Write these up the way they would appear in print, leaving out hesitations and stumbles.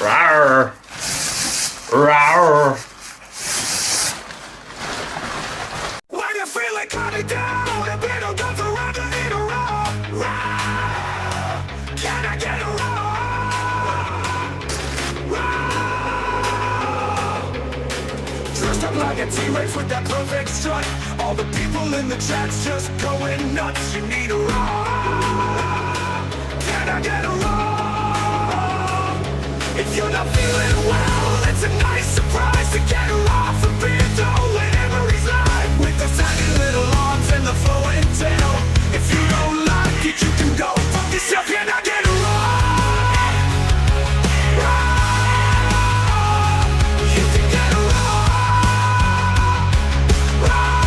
Rawr. Rawr. When you feel it coming down, a bit of guns around you need a roar. Rawr. Can I get a roar? Rawr. Dressed up like a T-Rex with that perfect strut. All the people in the chat's just going nuts. You need a roar. Can I get a roar? If you're not feeling well, it's a nice surprise to get her off a beer dough and Emery's life with the tiny little arms and the flowing tail. If you don't like it, you can go fuck yourself. Can I get a roar? Roar. You can get a roar. Roar.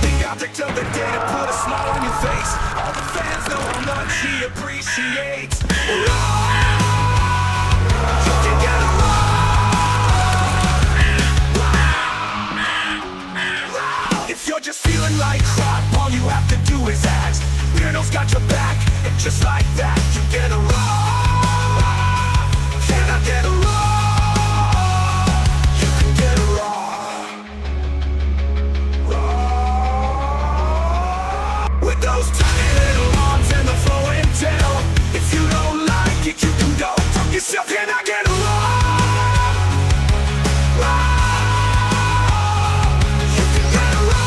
The object of the day to put a smile on your face. All the fans know how much he appreciates. If you're just feeling like crap, all you have to do is ask. Weirdo's got your back, and just like that, you get a raw. Can I get a raw? You can get a raw. With those tiny little arms and the flowing tail. If you don't like it, you can go fuck yourself. Can I get a raw? You can get a raw.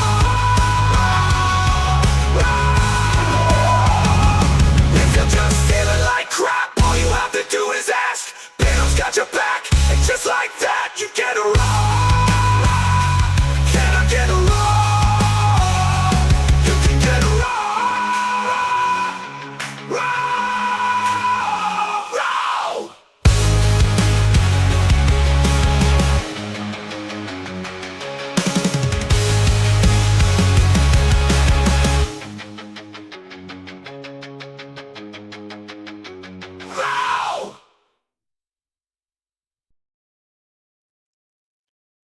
If you're just feeling like crap, all you have to do is ask. Venom's got your back, and just like that, you get a raw. Can I get a raw? You can get a raw. Raw.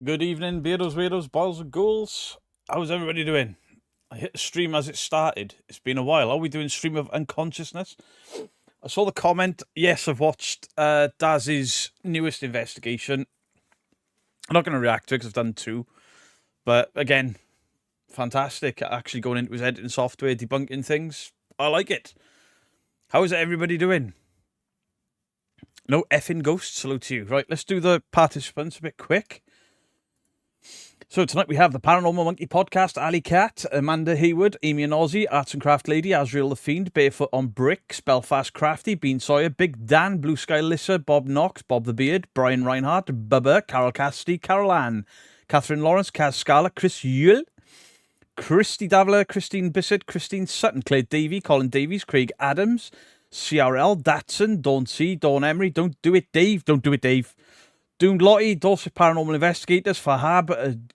Good evening, beardos, weirdos, boils and ghouls. How's everybody doing? I hit the stream as it started. It's been a while. Are we doing stream of unconsciousness? I saw the comment. Yes, I've watched Daz's newest investigation. I'm not going to react to it because I've done two. But again, fantastic. Actually going into his editing software, debunking things. I like it. How is everybody doing? No effing ghosts. Salute to you. Right, let's do the participants a bit quick. So tonight we have the Paranormal Monkey Podcast, Ali Cat, Amanda Hayward, Amy and Ozzy, Arts and Craft Lady, Azrael the Fiend, Barefoot on Bricks, Belfast Crafty, Bean Sawyer, Big Dan, Blue Sky Lissa, Bob Knox, Bob the Beard, Brian Reinhardt, Bubba, Carol Cassidy, Carol Ann, Catherine Lawrence, Kaz Scala, Chris Yule, Christy Davler, Christine Bissett, Christine Sutton, Claire Davey, Colin Davies, Craig Adams, CRL, Datsun, Dawn C, Dawn Emery, Don't Do It Dave, Don't Do It Dave, Doomed Lottie, Dorset Paranormal Investigators, Fahab,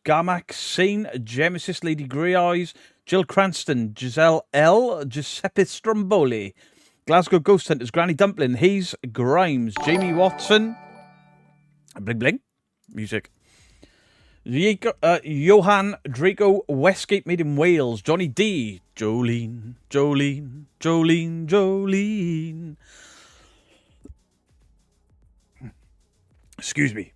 Gamak, Sane, Genesis, Lady Grey Eyes, Jill Cranston, Giselle L, Giuseppe Stromboli, Glasgow Ghost Hunters, Granny Dumpling, Hayes Grimes, Jamie Watson, Bling Bling, music, Johan Draco, Westgate made in Wales, Johnny D, Jolene, Jolene, Jolene, Jolene. Excuse me.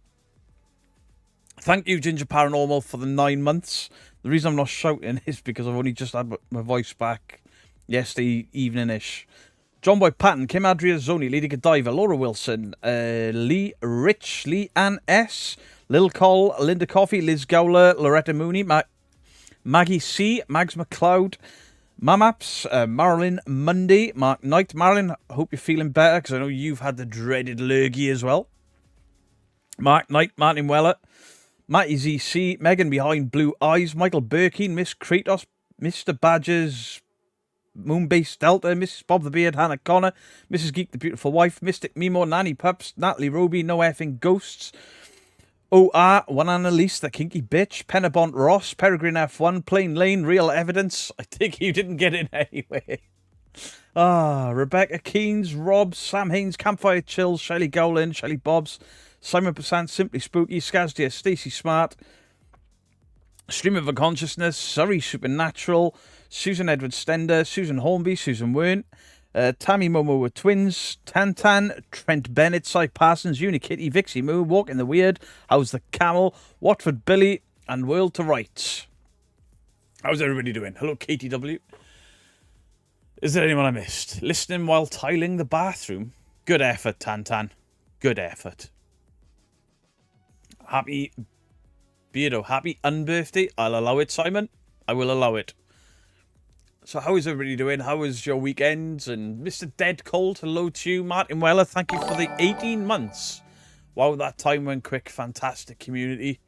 Thank you, Ginger Paranormal, for the 9 months. The reason I'm not shouting is because I've only just had my voice back yesterday evening-ish. John Boy Patton, Kim Adria Zoni, Lady Godiva, Laura Wilson, Lee Rich, Lee Ann S, Lil Cole, Linda Coffey, Liz Gowler, Loretta Mooney, Maggie C, Mags McLeod, Mamaps, Marilyn Monday, Mark Knight. Marilyn, I hope you're feeling better because I know you've had the dreaded lurgy as well. Mark Knight, Martin Weller, Matty ZC, Megan Behind Blue Eyes, Michael Birkin, Miss Kratos, Mr. Badgers, Moonbase Delta, Mrs. Bob the Beard, Hannah Connor, Mrs. Geek the Beautiful Wife, Mystic Mimo, Nanny Pups, Natalie Roby, No Effing Ghosts, OR, One Annalise, the Kinky Bitch, Penabont Ross, Peregrine F1, Plain Lane, Real Evidence. I think you didn't get in anyway. Rebecca Keynes, Rob, Sam Haynes, Campfire Chills, Shelley Gowland, Shelley Bobs, Simon Passant, Simply Spooky, Skazdia, Stacey Smart, Stream of Unconsciousness, Surrey Supernatural, Susan Edward Stender, Susan Hornby, Susan Wern, Tammy Momo were twins. Tantan, Trent Bennett, Cy Parsons, Unikitty, Vixie Moo, Walking the Weird, How's the Camel, Watford Billy, and World to Rights. How's everybody doing? Hello, KTW. Is there anyone I missed? Listening while tiling the bathroom? Good effort, Tantan. Good effort. Happy Beardo. Happy unbirthday. I'll allow it, Simon. I will allow it. So how is everybody doing? How was your weekends? And Mr. Dead Cold, hello to you. Martin Weller, thank you for the 18 months. Wow, that time went quick. Fantastic community.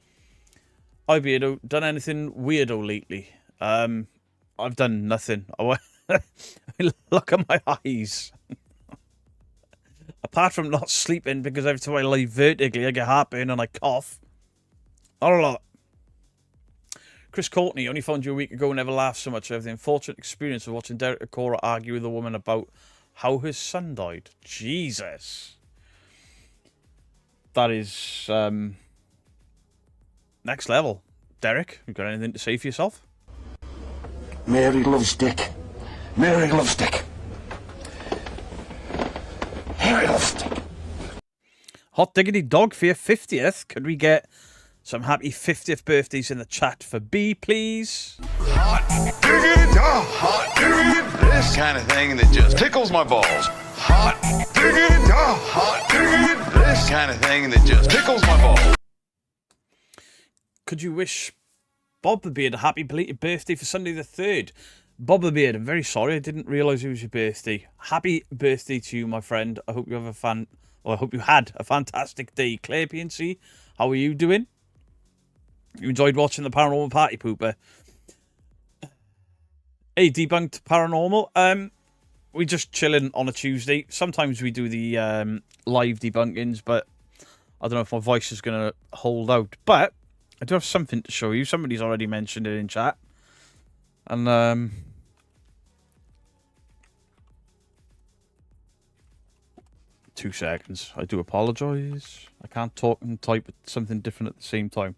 Hi, Beardo. Done anything weirdo lately? I've done nothing. Look at my eyes. Apart from not sleeping, because every time I lie vertically, I get heartburn and I cough. Not a lot. Chris Courtney, only found you a week ago, never laughed so much. I have the unfortunate experience of watching Derek and Cora argue with a woman about how his son died. Jesus. That is next level. Derek, you got anything to say for yourself? Mary loves Dick. Mary loves Dick. Mary loves Dick. Hot diggity dog for your 50th. Could we get some happy 50th birthdays in the chat for B, please? Hot diggity dog, hot diggity, this kind of thing that just tickles my balls. Hot diggity dog, hot diggity, this kind of thing that just tickles my balls. Could you wish Bob the Beard a happy belated birthday for Sunday the 3rd? Bob the Beard, I'm very sorry. I didn't realise it was your birthday. Happy birthday to you, my friend. I hope you have I hope you had a fantastic day. Claire PNC, how are you doing? You enjoyed watching the Paranormal Party Pooper? Hey, Debunked Paranormal. We just chilling on a Tuesday. Sometimes we do the live debunkings, but I don't know if my voice is going to hold out. But I do have something to show you. Somebody's already mentioned it in chat. And 2 seconds. I do apologise. I can't talk and type something different at the same time.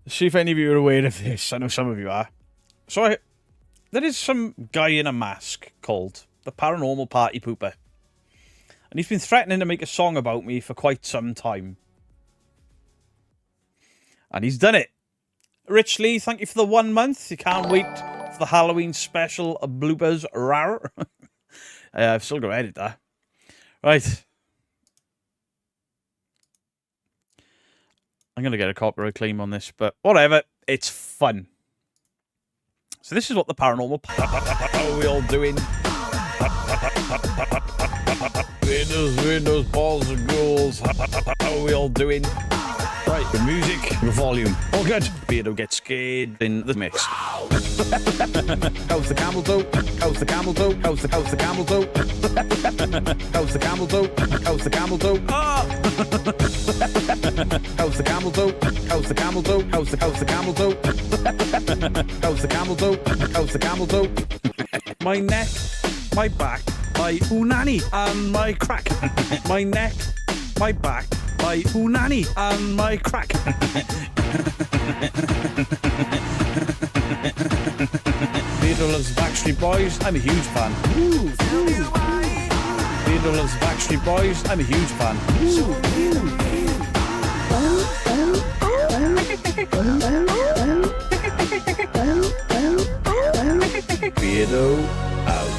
See if any of you are aware of this. I know some of you are. So there is some guy in a mask called the Paranormal Party Pooper. And he's been threatening to make a song about me for quite some time. And he's done it. Rich Lee, thank you for the 1 month. You can't wait for the Halloween special bloopers. Rar. I've still got to edit that. Right. I'm going to get a copyright claim on this, but whatever. It's fun. So this is what the Paranormal... How are we all doing? Windows, balls and ghouls. How are we all doing? Right, the music, the volume. All good. Beardo gets scared in the mix. How's the camel toe? How's the camel toe? How's the camel toe? How's the camel toe? How's the camel toe? Ah! How's the camel toe? How's the camel toe? How's the camel toe? How's the camel toe? How's the camel toe? My neck, my back, my unani, and my crack. My neck, my back, my unani, and my crack. Beardo loves Backstreet Boys. I'm a huge fan. Beardo loves Backstreet Boys. I'm a huge fan. Beardo out.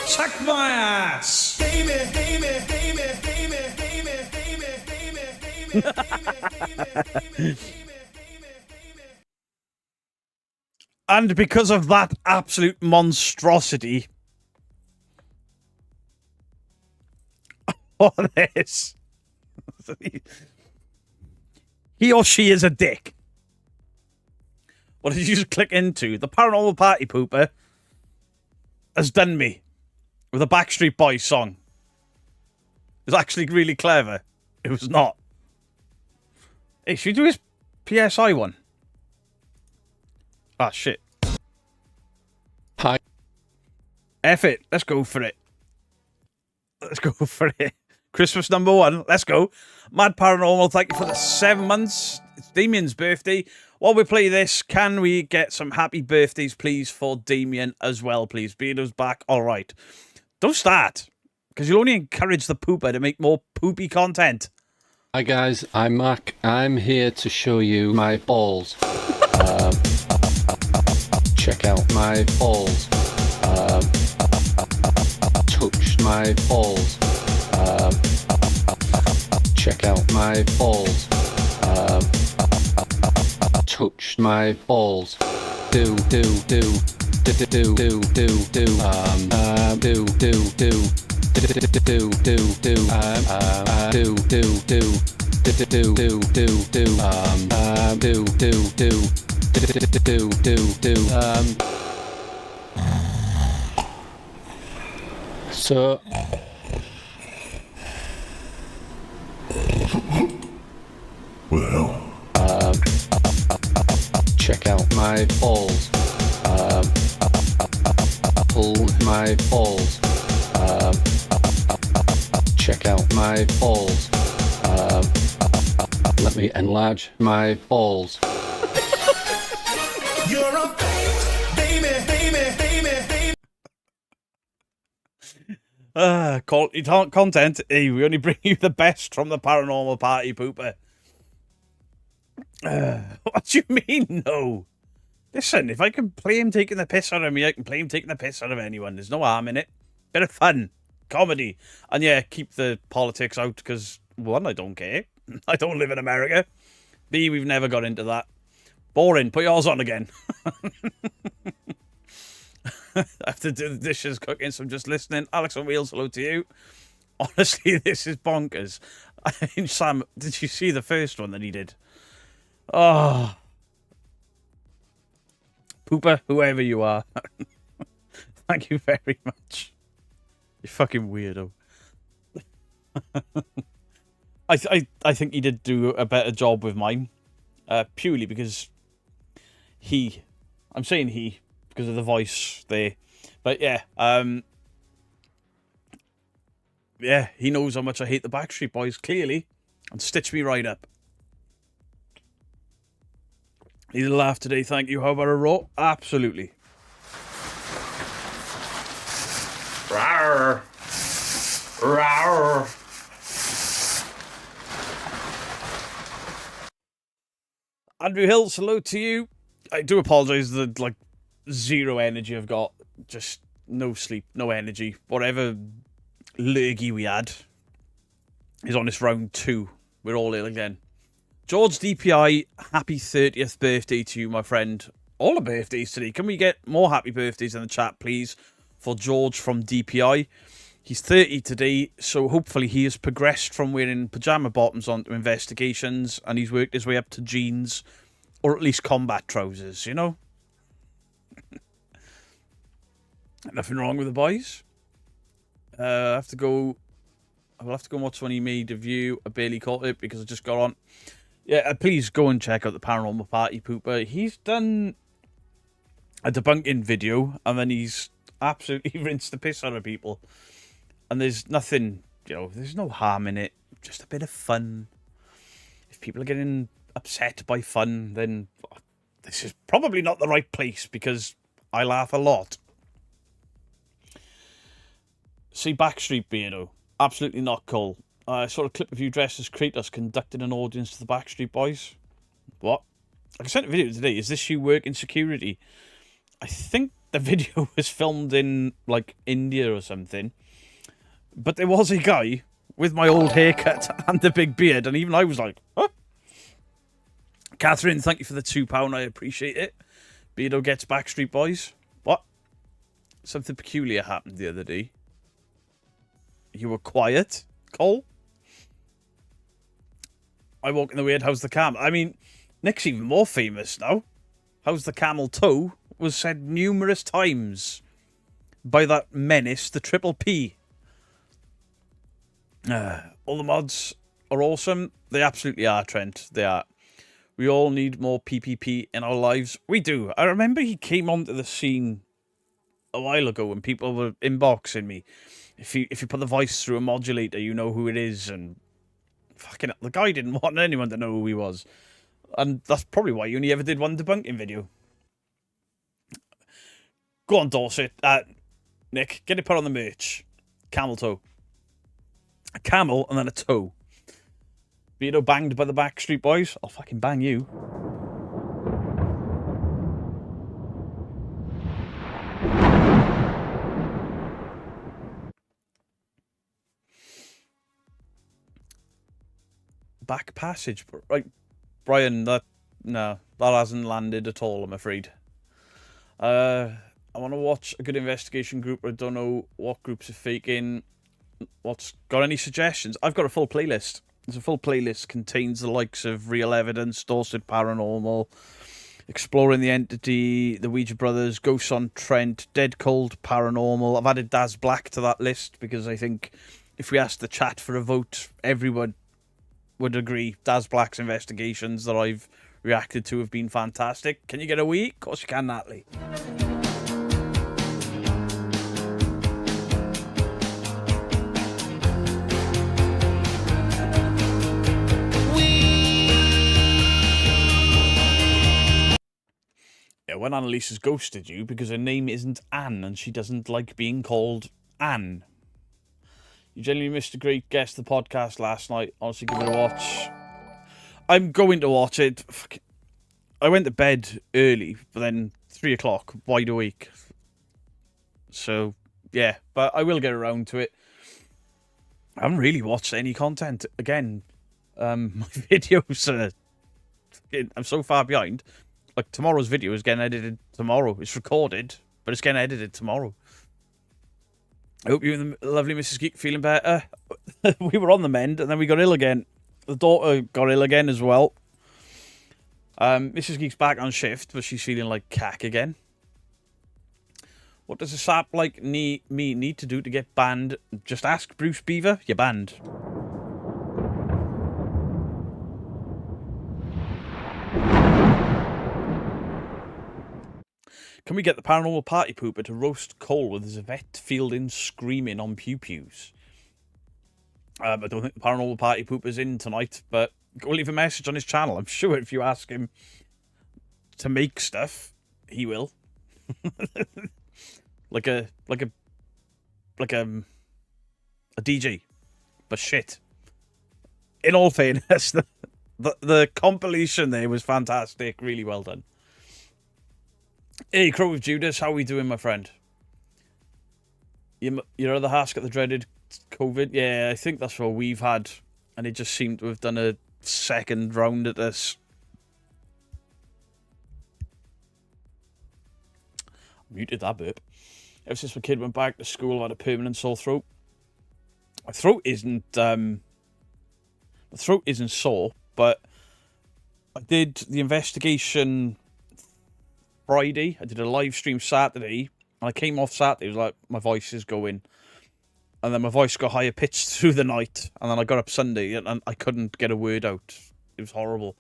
Suck my ass. And because of that absolute monstrosity, what is he or she is a dick. What did you just click into? The Paranormal Party Pooper has done me with a Backstreet Boys song. It's actually really clever. It was not. Hey, should we do his PSI one? Ah, shit. Hi. F it. Let's go for it. Let's go for it. Christmas number 1. Let's go. Mad Paranormal, thank you for the 7 months. It's Damien's birthday. while we play this, can we get some happy birthdays, please, for Damien as well, please? Beardo's back. All right. Don't start, because you'll only encourage the pooper to make more poopy content. Hi guys, I'm Mac. I'm here to show you my balls. Check out my balls. Touch my balls. Check out my balls. Touch my balls. Do do do do do do do do do do do do. Do do do do do do do do. So Well, check out my balls. Pull my balls. Check out my balls. Let me enlarge my balls. You're a baby, baby, baby, baby. Quality content. Hey, we only bring you the best from the paranormal party, pooper. What do you mean, no? Listen, if I can play him taking the piss out of me, I can play him taking the piss out of anyone. There's no harm in it. Bit of fun. Comedy. And yeah, keep the politics out, because, one, I don't care. I don't live in America. B, we've never got into that. Boring. Put yours on again. I have to do the dishes, cooking, so I'm just listening. Alex on Wheels, hello to you. Honestly, this is bonkers. I mean, Sam, did you see the first one that he did? Oh. Pooper, whoever you are. Thank you very much. You fucking weirdo. I think he did do a better job with mine. Purely because I'm saying he, because of the voice there. But yeah, yeah, he knows how much I hate the Backstreet Boys, clearly, and stitched me right up. Need a laugh today, thank you. How about a row? Absolutely. Rawr. Rawr. Andrew Hills, hello to you. I do apologise for the, like, zero energy I've got. Just no sleep, no energy. Whatever lurgy we had is on this round 2. We're all ill again. George DPI, happy 30th birthday to you, my friend. All the birthdays today. Can we get more happy birthdays in the chat, please, for George from DPI? He's 30 today, so hopefully he has progressed from wearing pyjama bottoms onto investigations, and he's worked his way up to jeans, or at least combat trousers, you know? Nothing wrong with the boys. I'll have to go and watch when he made a view. I barely caught it because I just got on. Yeah, please go and check out the Paranormal Party Pooper. He's done a debunking video, and then he's absolutely rinsed the piss out of people. And there's nothing, you know, there's no harm in it. Just a bit of fun. If people are getting upset by fun, then this is probably not the right place, because I laugh a lot. See, Backstreet Beardo. Absolutely not cool. I saw a clip of you dressed as Kratos conducting an audience to the Backstreet Boys. What? I sent a video today. Is this you working security? I think the video was filmed in, like, India or something. But there was a guy with my old haircut and the big beard, and even I was like, huh? Catherine, thank you for the £2. I appreciate it. Beardo gets Backstreet Boys. What? Something peculiar happened the other day. You were quiet, Cole? I walk in the weird, how's the camel? I mean, Nick's even more famous now. How's the camel toe was said numerous times by that menace, the Triple P. All the mods are awesome. They absolutely are, Trent. They are. We all need more PPP in our lives. We do. I remember he came onto the scene a while ago when people were inboxing me. If you put the voice through a modulator, you know who it is. And fucking the guy didn't want anyone to know who he was. And that's probably why you only ever did one debunking video. Go on, Dorset. Nick, get it put on the merch. Camel toe. A camel and then a toe. Vito banged by the Backstreet Boys. I'll fucking bang you. Back passage. Right, Brian, that hasn't landed at all, I'm afraid. I want to watch a good investigation group, but I don't know what groups are faking. What's got any suggestions? I've got a full playlist. There's a full playlist contains the likes of Real Evidence, Dorset Paranormal, Exploring the Entity, the Ouija Brothers, Ghosts on Trent, Dead Cold Paranormal. I've added Daz Black to that list because I think if we asked the chat for a vote, everyone would agree Daz Black's investigations that I've reacted to have been fantastic. Can you get a week? Of course you can, Natalie. Yeah, when Annalise has ghosted you because her name isn't Anne and she doesn't like being called Anne. You genuinely missed a great guest of the podcast last night. Honestly, give it a watch. I'm going to watch it. I went to bed early, but then 3 o'clock, wide awake. So, yeah, but I will get around to it. I haven't really watched any content. Again, my videos are... I'm so far behind. Like, tomorrow's video is getting edited tomorrow. It's recorded, but it's getting edited tomorrow. I hope you and the lovely Mrs. Geek feeling better. We were on the mend, and then we got ill again. The daughter got ill again as well. Mrs. Geek's back on shift, but she's feeling like cack again. What does a sap like me need to do to get banned? Just ask Bruce Beaver. You're banned. Can we get the paranormal party pooper to roast Cole with Yvette Fielding screaming on pew-pews? I don't think the paranormal party pooper's in tonight, but go leave a message on his channel. I'm sure if you ask him to make stuff, he will. like a DJ, but shit. In all fairness, the compilation there was fantastic. Really well done. Hey, Crow with Judas, how are we doing, my friend? Your other half's got the dreaded COVID? Yeah, I think that's what we've had. And it just seemed to have done a second round at this. Muted that burp. Ever since my kid went back to school, I had a permanent sore throat. My throat isn't sore, but I did the investigation Friday. I did a live stream Saturday, and I came off Saturday. It was like, my voice is going. And then my voice got higher pitched through the night. And then I got up Sunday, and I couldn't get a word out. It was horrible.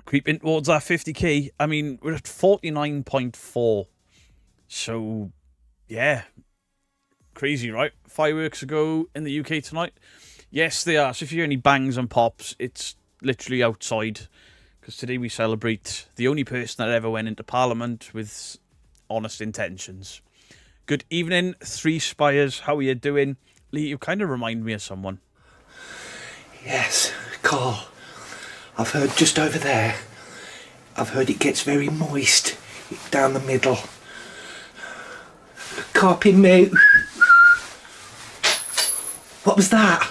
Creeping towards that 50k. I mean, we're at 49.4. So, yeah. Crazy, right? Fireworks go in the UK tonight. Yes, they are. So if you hear any bangs and pops, it's literally outside. Because today we celebrate the only person that ever went into Parliament with honest intentions. Good evening, Three Spires. How are you doing? Lee, you kind of remind me of someone. Yes, Carl. I've heard just over there. I've heard it gets very moist down the middle. Carping me. What was that?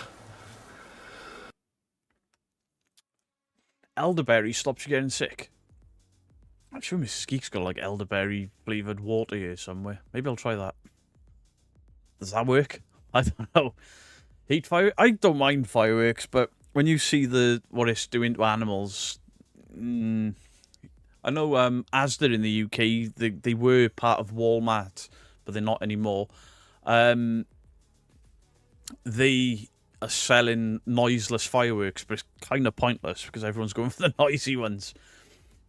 Elderberry stops you getting sick. I'm sure Mrs. Geek's got like elderberry flavoured water here somewhere. Maybe I'll try that. Does that work? I don't know. Hate fireworks? I don't mind fireworks, but when you see what it's doing to animals, I know Asda in the UK, they were part of Walmart, but they're not anymore. They are selling noiseless fireworks, but it's kind of pointless because everyone's going for the noisy ones.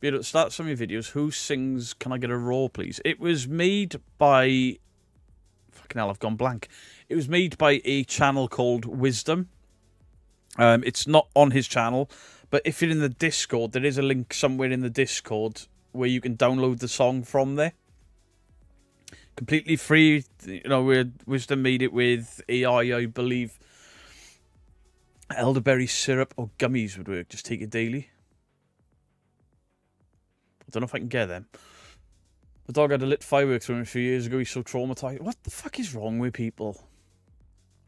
But start some of your videos. Who sings Can I Get a Roar, please? It was made by... Fucking hell, I've gone blank. It was made by a channel called Wisdom. It's not on his channel, But if you're in the Discord, there is a link somewhere in the Discord where you can download the song from there. Completely free. You know, Wisdom made it with AI, I believe. Elderberry syrup or gummies would work. Just take it daily. I don't know if I can get them. The dog had a lit fireworks from him a few years ago. He's so traumatized. What the fuck is wrong with people?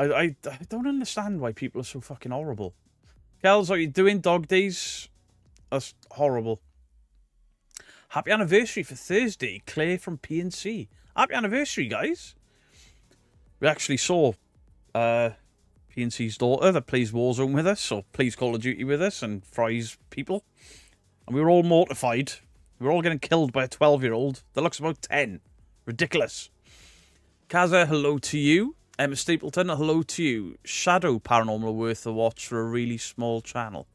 I don't understand why people are so fucking horrible. Kels, are you doing dog days? That's horrible. Happy anniversary for Thursday, Claire from PNC. Happy anniversary, guys. We actually saw PNC's daughter that plays Warzone with us, or plays Call of Duty with us, and fries people. And we were all mortified. We were all getting killed by a 12-year-old that looks about 10. Ridiculous. Kaza, hello to you. Emma Stapleton, hello to you. Shadow Paranormal worth a watch for a really small channel.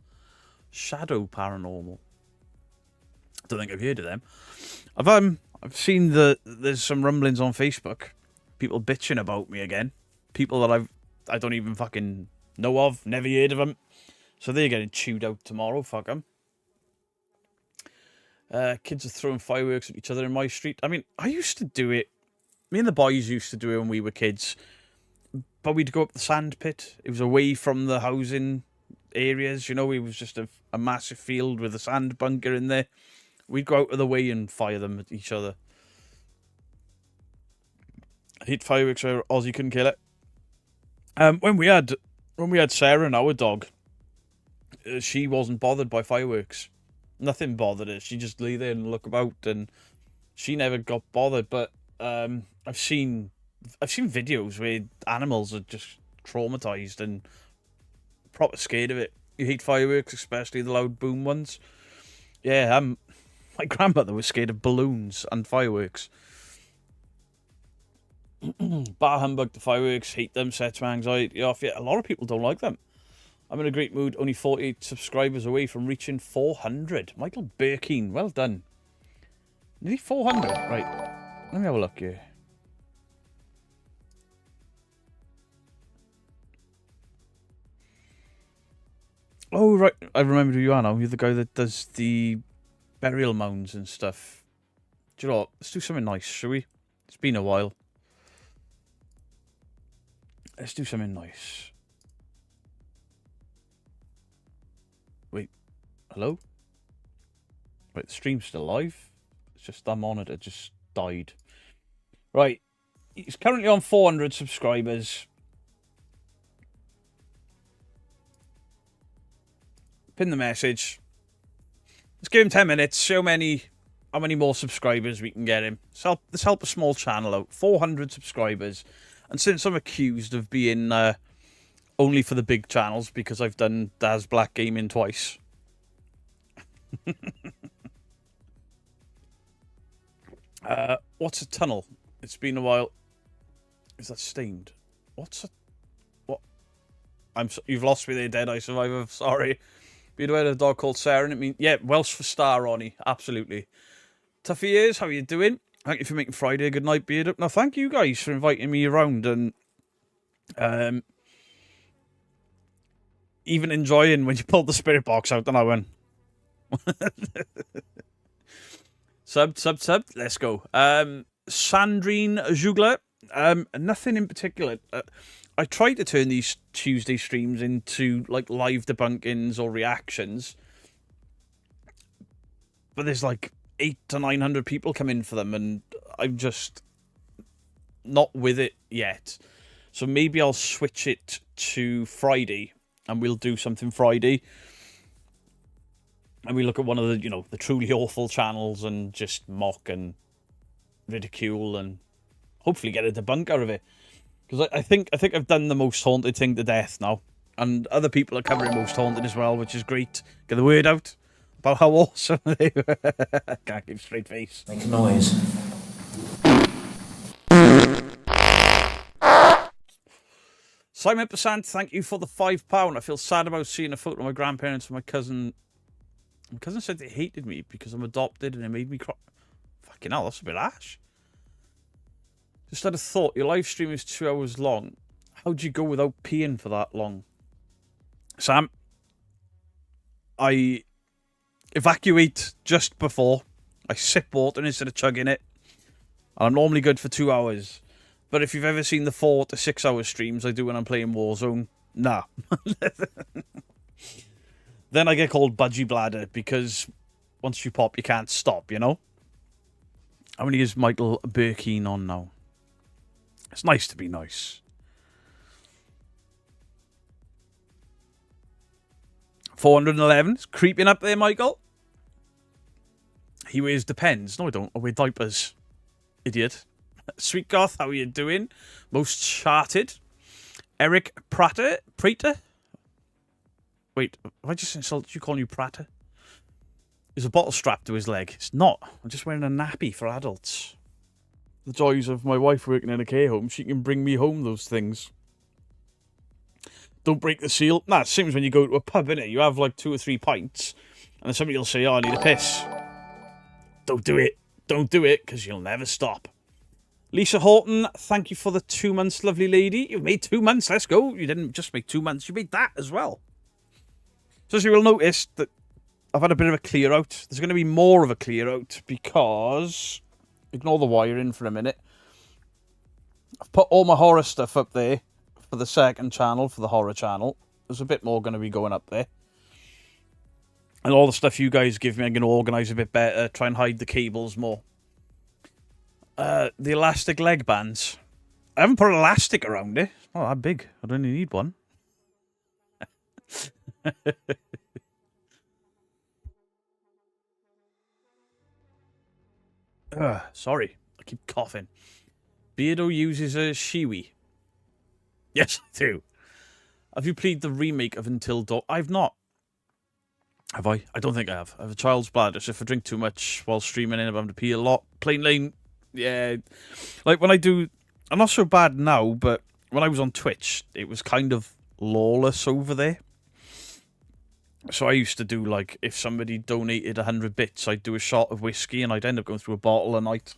Shadow Paranormal. Don't think I've heard of them. I've seen there's some rumblings on Facebook. People bitching about me again. People that I don't even fucking know of. Never heard of them. So they're getting chewed out tomorrow. Fuck them. Kids are throwing fireworks at each other in my street. I mean, I used to do it. Me and the boys used to do it when we were kids. But we'd go up the sand pit. It was away from the housing areas. You know, it was just a massive field with a sand bunker in there. We'd go out of the way and fire them at each other. I hate fireworks where Ozzy couldn't kill it. When we had Sarah and our dog, she wasn't bothered by fireworks. Nothing bothered her. She just lay there and look about, and she never got bothered. But I've seen videos where animals are just traumatized and proper scared of it. You hate fireworks, especially the loud boom ones. Yeah, my grandmother was scared of balloons and fireworks. Bar humbug, the fireworks, hate them, sets my anxiety off. Yeah, a lot of people don't like them. I'm in a great mood, only 48 subscribers away from reaching 400. Michael Birkin, well done. Nearly 400, right. Let me have a look here. Oh, right, I remember who you are now. You're the guy that does the burial mounds and stuff. Do you know what? Let's do something nice, shall we? It's been a while. Let's do something nice. Wait, hello? Wait, the stream's still live? It's just that monitor just died. Right, he's currently on 400 subscribers. Pin the message. Let's give him 10 minutes. See how many more subscribers we can get him. Let's help a small channel out. 400 subscribers. And since I'm accused of being only for the big channels because I've done Daz Black Gaming twice. What's a tunnel? It's been a while. Is that stained? What? You've lost me there, Dead Eye Survivor. Sorry. Be aware of a dog called Sarah, and it means, yeah, Welsh for star, Ronnie. Absolutely. Toughy ears, how are you doing? Thank you for making Friday a good night, Beard Up. Now, thank you guys for inviting me around and even enjoying when you pulled the spirit box out, and I went. Sub. Let's go. Sandrine Jugler. Nothing in particular. I try to turn these Tuesday streams into like live debunkings or reactions, but there's like 800 to 900 people come in for them, and I'm just not with it yet. So maybe I'll switch it to Friday, and we'll do something Friday, and we look at one of the, you know, the truly awful channels and just mock and ridicule and hopefully get a debunk out of it. Because I think I've done the Most Haunted thing to death now, and other people are covering Most Haunted as well, which is great. Get the word out about how awesome they were. Can't keep a straight face. Make a noise. Simon Passant, thank you for the £5. I feel sad about seeing a photo of my grandparents and my cousin. My cousin said they hated me because I'm adopted and it made me cry. Fucking hell, that's a bit harsh. Just had a thought. Your live stream is 2 hours long. How'd you go without peeing for that long? Sam, I evacuate just before. I sip water instead of chugging it. And I'm normally good for 2 hours. But if you've ever seen the 4 to 6 hour streams I do when I'm playing Warzone, nah. Then I get called Budgie Bladder because once you pop, you can't stop, you know? How many is Michael Burkeen on now? It's nice to be nice. 411. It's creeping up there, Michael. He wears Depends. No, I don't. I wear diapers. Idiot. Sweet Goth, how are you doing? Most charted. Eric Prater? Wait, have I just insulted you calling you Prater? There's a bottle strapped to his leg. It's not. I'm just wearing a nappy for adults. The joys of my wife working in a care home. She can bring me home those things. Don't break the seal. Nah, it seems when you go to a pub, innit? You have like 2 or 3 pints, and then somebody will say, oh, I need a piss. Don't do it. Don't do it, because you'll never stop. Lisa Horton, thank you for the 2 months, lovely lady. You've made 2 months. Let's go. You didn't just make 2 months. You made that as well. So as you will notice that I've had a bit of a clear out. There's going to be more of a clear out because, ignore the wiring for a minute. I've put all my horror stuff up there for the second channel, for the horror channel. There's a bit more going to be going up there. And all the stuff you guys give me, I'm going to organise a bit better, try and hide the cables more. The elastic leg bands. I haven't put elastic around it. It's not that big. I don't need one. Sorry, I keep coughing. Beardo uses a shiwi. Yes, I do. Have you played the remake of Until Dawn? I've not. Have I? I don't think I have. I have a child's bladder, so if I drink too much while streaming and I'm having to pee a lot. Plain lane, yeah. Like when I do, I'm not so bad now, but when I was on Twitch, it was kind of lawless over there. So I used to do, like, if somebody donated 100 bits, I'd do a shot of whiskey and I'd end up going through a bottle a night.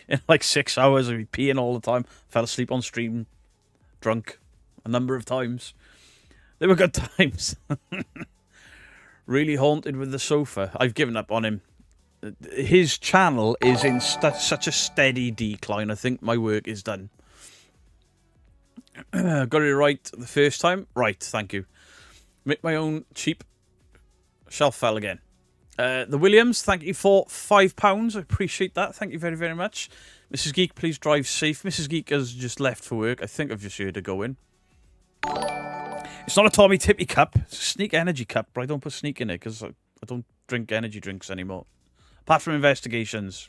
In like 6 hours, I'd be peeing all the time. Fell asleep on stream, drunk a number of times. They were good times. Really haunted with the sofa. I've given up on him. His channel is in such a steady decline. I think my work is done. Got it right the first time? Right, thank you. Make my own cheap shelf fell again. The Williams, thank you for £5. I appreciate that. Thank you very, very much. Mrs. Geek, please drive safe. Mrs. Geek has just left for work. I think I've just heard her go in. It's not a Tommy Tippy cup. It's a Sneak Energy cup, but I don't put Sneak in it because I don't drink energy drinks anymore. Apart from investigations.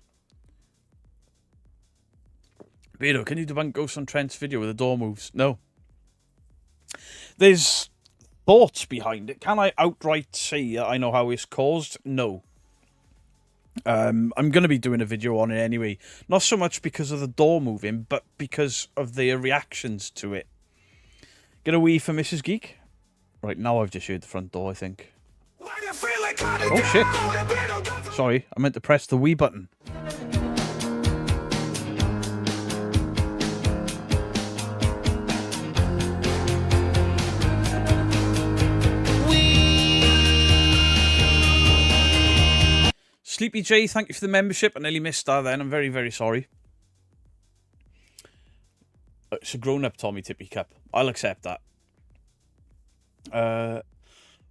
Beardo, can you debunk Ghost on Trent's video with the door moves? No. There's thoughts behind it. Can I outright say I know how it's caused? No. I'm going to be doing a video on it anyway. Not so much because of the door moving, but because of their reactions to it. Get a wee for Mrs. Geek. Right, now I've just heard the front door, I think. Oh, shit. Sorry, I meant to press the wee button. Sleepy J, thank you for the membership. I nearly missed that then. I'm very, very sorry. It's a grown-up Tommy Tippy cup. I'll accept that.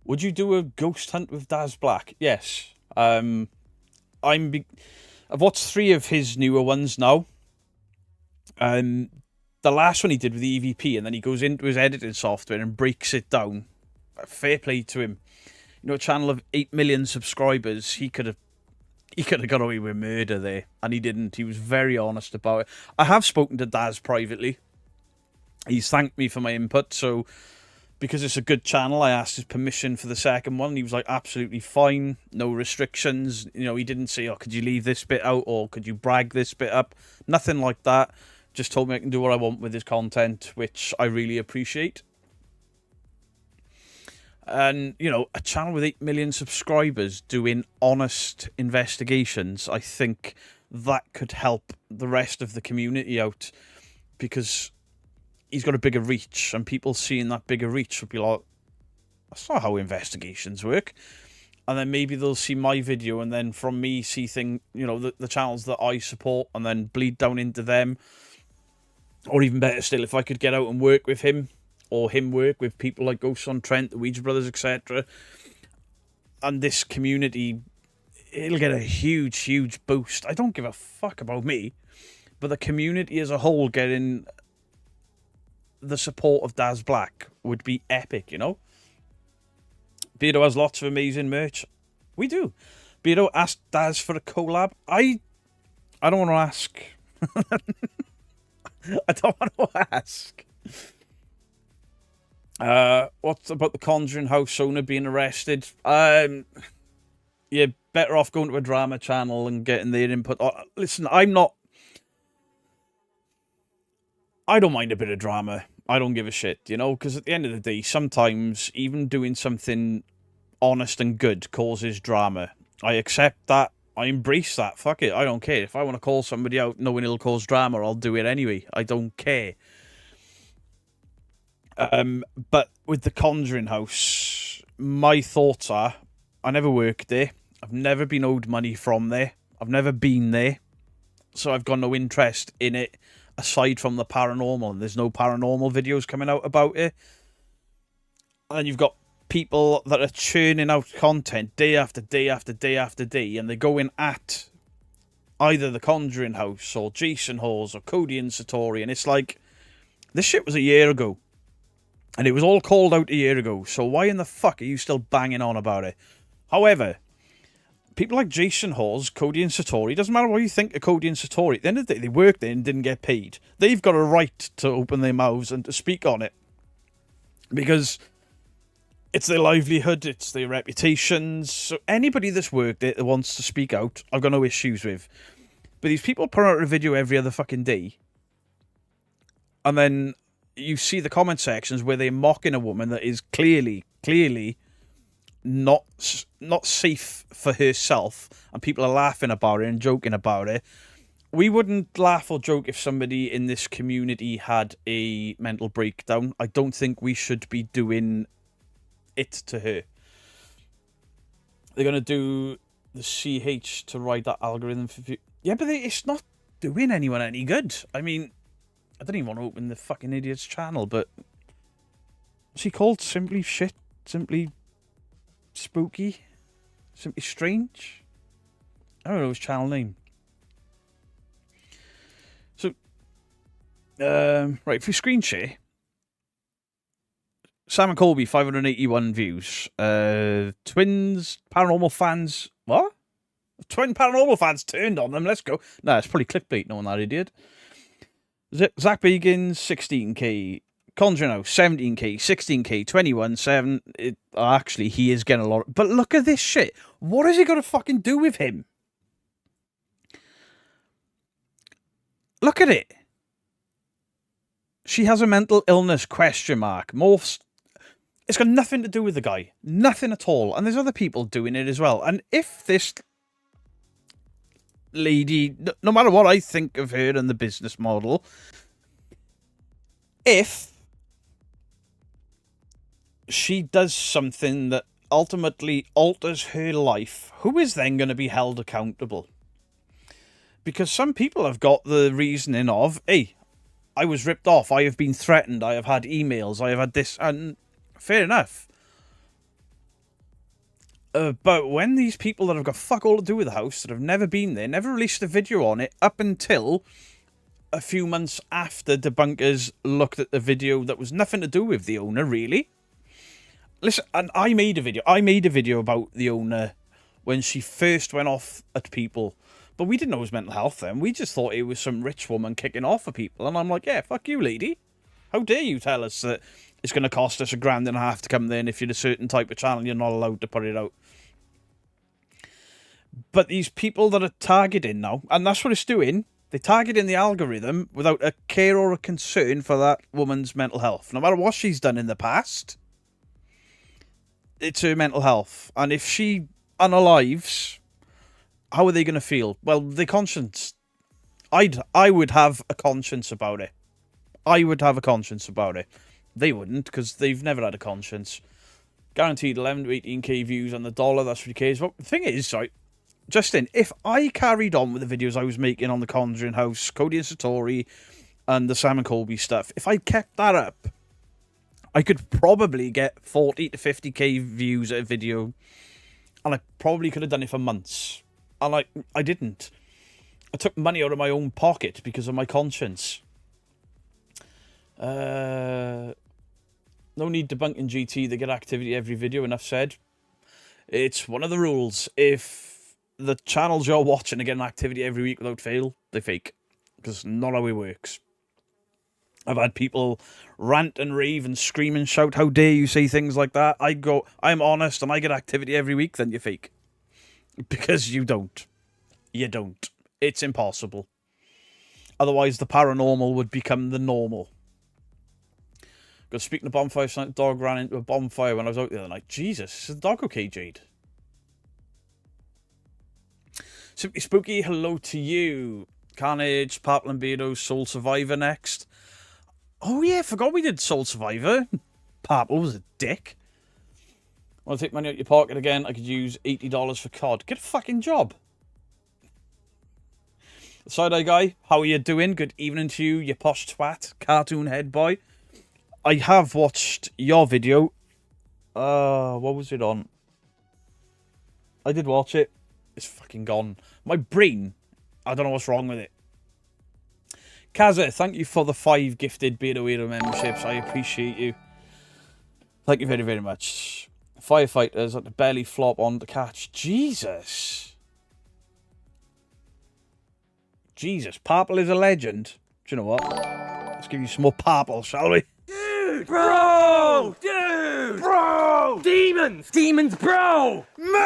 Would you do a ghost hunt with Daz Black? Yes. I've watched 3 of his newer ones now. The last one he did with the EVP, and then he goes into his editing software and breaks it down. Fair play to him. You know, a channel of 8 million subscribers, he could have got away with murder there, and he didn't. He was very honest about it. I have spoken to Daz privately. He's thanked me for my input, so because it's a good channel, I asked his permission for the second one. He was like, absolutely fine, no restrictions. You know, he didn't say, oh, could you leave this bit out, or could you brag this bit up? Nothing like that. Just told me I can do what I want with his content, which I really appreciate. And, you know, a channel with 8 million subscribers doing honest investigations, I think that could help the rest of the community out, because he's got a bigger reach, and people seeing that bigger reach would be like, That's not how investigations work. And then maybe they'll see my video, and then from me see the channels that I support, and then bleed down into them. Or even better still, if I could get out and work with him, or him work with people like Ghosts on Trent, the Ouija Brothers, etc. And this community, it'll get a huge, huge boost. I don't give a fuck about me, but the community as a whole getting the support of Daz Black would be epic, you know? Beardo has lots of amazing merch. We do. Beardo asked Daz for a collab. I don't want to ask. I don't want to ask. What about the Conjuring house owner being arrested? You're better off going to a drama channel and getting their input. Listen, I don't mind a bit of drama. I don't give a shit, you know, because at the end of the day, sometimes even doing something honest and good causes drama. I accept that. I embrace that. Fuck it. I don't care. If I want to call somebody out knowing it'll cause drama, I'll do it anyway. I don't care. But with the Conjuring house, my thoughts are, I never worked there. I've never been owed money from there. I've never been there. So I've got no interest in it aside from the paranormal. And there's no paranormal videos coming out about it. And you've got people that are churning out content day after day after day after day. And they're going at either the Conjuring house or Jason Hawes or Cody and Satori. And it's like, this shit was a year ago. And it was all called out a year ago. So why in the fuck are you still banging on about it? However, people like Jason Hawes, Cody and Satori, doesn't matter what you think of Cody and Satori, at the end of the day, they worked there and didn't get paid. They've got a right to open their mouths and to speak on it. Because it's their livelihood, it's their reputations. So anybody that's worked there that wants to speak out, I've got no issues with. But these people put out a video every other fucking day. And then you see the comment sections where they're mocking a woman that is clearly not safe for herself, and people are laughing about it and joking about it. We wouldn't laugh or joke if somebody in this community had a mental breakdown. I don't think we should be doing it to her. They're going to do the CH to write that algorithm for you. Yeah, but it's not doing anyone any good. I mean, I don't even want to open the fucking idiot's channel, but what's he called? Simply shit? Simply spooky? Simply strange? I don't know his channel name. So, right, if we screen share, Sam and Colby, 581 views. Twins, paranormal fans, what? Twin paranormal fans turned on them, let's go. Nah, it's probably clickbait, knowing that idiot. Zach Bagans, 16k. Conjuring House, 17k, 16k, 21, 7. Actually, he is getting a lot. But look at this shit. What is he going to fucking do with him? Look at it. She has a mental illness, question mark. Morphs. It's got nothing to do with the guy. Nothing at all. And there's other people doing it as well. And if this lady, no matter what I think of her and the business model, if she does something that ultimately alters her life, who is then going to be held accountable? Because some people have got the reasoning of, hey, I was ripped off, I have been threatened, I have had emails, I have had this, and fair enough. But when these people that have got fuck all to do with the house, that have never been there, never released a video on it up until a few months after debunkers looked at the video that was nothing to do with the owner, really. Listen, and I made a video about the owner when she first went off at people. But we didn't know it was mental health then. We just thought it was some rich woman kicking off at people. And I'm like, yeah, fuck you, lady. How dare you tell us that it's going to cost us $1.5 to come there, and if you're a certain type of channel, you're not allowed to put it out. But these people that are targeting now, and that's what it's doing, they're targeting the algorithm without a care or a concern for that woman's mental health. No matter what she's done in the past, it's her mental health. And if she unalives, how are they going to feel? Well, their conscience. I would have a conscience about it. I would have a conscience about it. They wouldn't, because they've never had a conscience. Guaranteed 11 to 18k views on the dollar. That's 3k. But the thing is, right, Justin, if I carried on with the videos I was making on the Conjuring House, Cody and Satori, and the Sam and Colby stuff, if I kept that up, I could probably get 40 to 50k views at a video, and I probably could have done it for months. And I didn't. I took money out of my own pocket because of my conscience. No need debunking GT. They get activity every video, enough said. It's one of the rules. If the channels you're watching are getting activity every week without fail, they fake. Because not how it works. I've had people rant and rave and scream and shout, how dare you say things like that? I go, I'm honest and I get activity every week, then you fake. Because you don't. You don't. It's impossible. Otherwise, the paranormal would become the normal. Because speaking of bonfires, the dog ran into a bonfire when I was out the other night. Jesus, is the dog okay, Jade? Simply Spooky, hello to you. Carnage, Purple and Beardo, Soul Survivor next. Oh yeah, forgot we did Soul Survivor. Purple was a dick. Want to take money out your pocket again? I could use $80 for COD. Get a fucking job. Side-eye guy, how are you doing? Good evening to you, you posh twat, cartoon head boy. I have watched your video. What was it on? I did watch it. It's fucking gone. My brain, I don't know what's wrong with it. Kaza, thank you for the 5 gifted Beta Weirdo memberships. I appreciate you. Thank you very, very much. Firefighters at the belly flop on the catch. Jesus. Jesus. Purple is a legend. Do you know what? Let's give you some more purple, shall we? Dude! Bro! Dude! Bro! Demons! Demons, bro! Murders!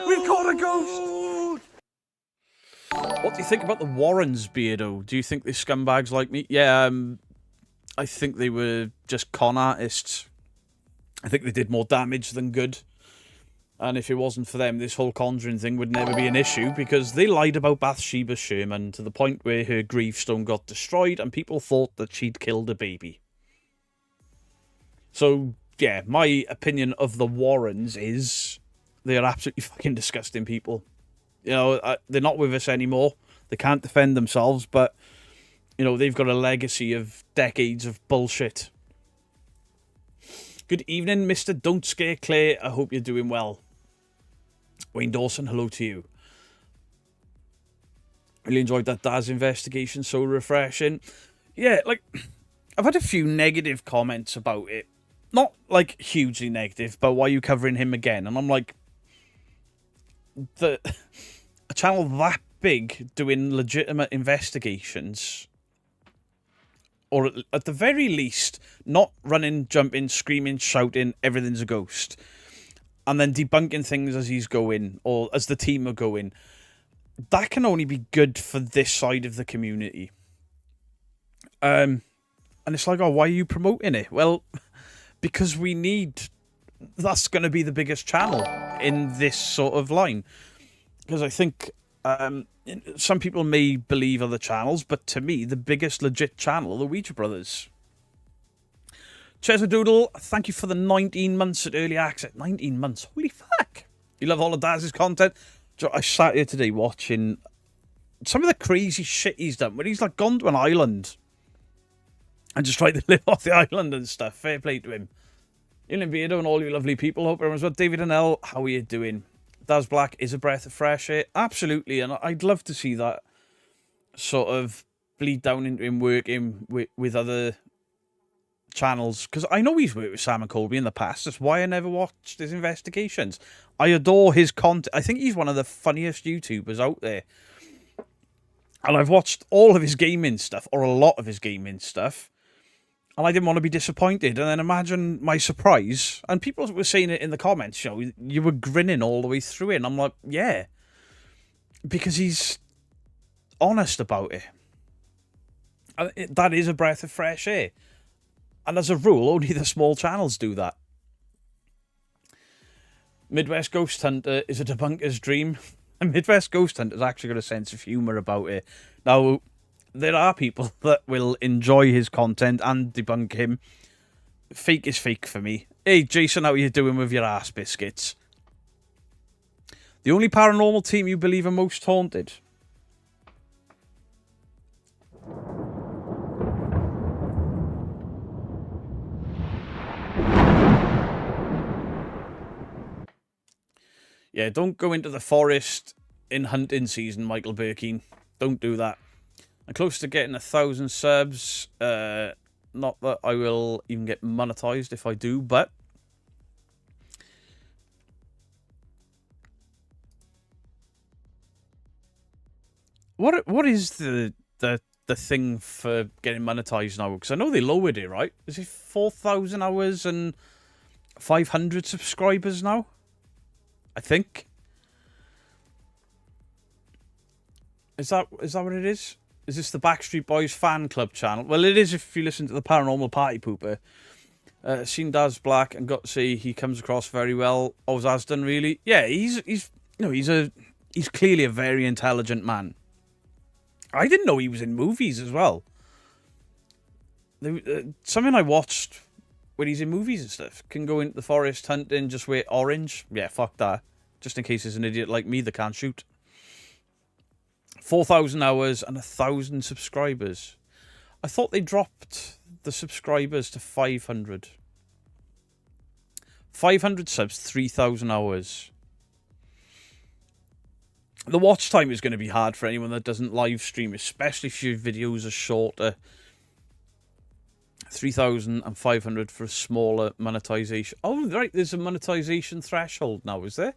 We've caught a ghost! What do you think about the Warrens, Beardo? Do you think they're scumbags like me? Yeah, I think they were just con artists. I think they did more damage than good. And if it wasn't for them, this whole Conjuring thing would never be an issue, because they lied about Bathsheba Sherman to the point where her gravestone got destroyed and people thought that she'd killed a baby. So, yeah, my opinion of the Warrens is they are absolutely fucking disgusting people. You know, they're not with us anymore. They can't defend themselves, but, you know, they've got a legacy of decades of bullshit. Good evening, Mr. Don't Scare Clay. I hope you're doing well. Wayne Dawson, hello to you. Really enjoyed that Daz investigation, so refreshing. Yeah, like, I've had a few negative comments about it. Not, like, hugely negative, but why are you covering him again? And I'm like, a channel that big doing legitimate investigations, or at the very least, not running, jumping, screaming, shouting, everything's a ghost, and then debunking things as he's going, or as the team are going, that can only be good for this side of the community. And it's like, oh, why are you promoting it? Well, because we need... That's going to be the biggest channel in this sort of line. Because I think some people may believe other channels, but to me, the biggest legit channel are the Ouija Brothers. Chesadoodle, thank you for the 19 months at early access. 19 months? Holy fuck. You love all of Daz's content? I sat here today watching some of the crazy shit he's done, where he's like gone to an island and just tried to live off the island and stuff. Fair play to him. Ian Beardo and all you lovely people. Hope everyone's well. David and Elle, how are you doing? Daz Black is a breath of fresh air. Absolutely. And I'd love to see that sort of bleed down into him working with other channels. Because I know he's worked with Sam and Colby in the past. That's why I never watched his investigations. I adore his content. I think he's one of the funniest YouTubers out there. And I've watched all of his gaming stuff, or a lot of his gaming stuff. And I didn't want to be disappointed. And then imagine my surprise. And people were saying it in the comments, you know, you were grinning all the way through it. And I'm like, yeah. Because he's honest about it. And that is a breath of fresh air. And as a rule, only the small channels do that. Midwest Ghost Hunter is a debunker's dream. And Midwest Ghost Hunter's actually got a sense of humour about it. Now... there are people that will enjoy his content and debunk him. Fake is fake for me. Hey, Jason, how are you doing with your ass biscuits? The only paranormal team you believe are most haunted? Yeah, don't go into the forest in hunting season, Michael Birkin. Don't do that. I'm close to getting 1,000 subs. Not that I will even get monetized if I do, but what is the thing for getting monetized now? Because I know they lowered it, right? Is it 4,000 hours and 500 subscribers now? I think. Is that what it is? Is this the Backstreet Boys fan club channel? Well, it is if you listen to the Paranormal Party Pooper. Seen Daz Black and got to say he comes across very well. Always has done, really. Yeah, he's clearly a very intelligent man. I didn't know he was in movies as well. Something I watched when he's in movies and stuff. Can go into the forest hunting, just wear orange. Yeah, fuck that. Just in case there's an idiot like me that can't shoot. 4,000 hours and 1,000 subscribers. I thought they dropped the subscribers to 500. 500 subs, 3,000 hours. The watch time is going to be hard for anyone that doesn't live stream, especially if your videos are shorter. 3,500 for a smaller monetization. Oh, right, there's a monetization threshold now, is there?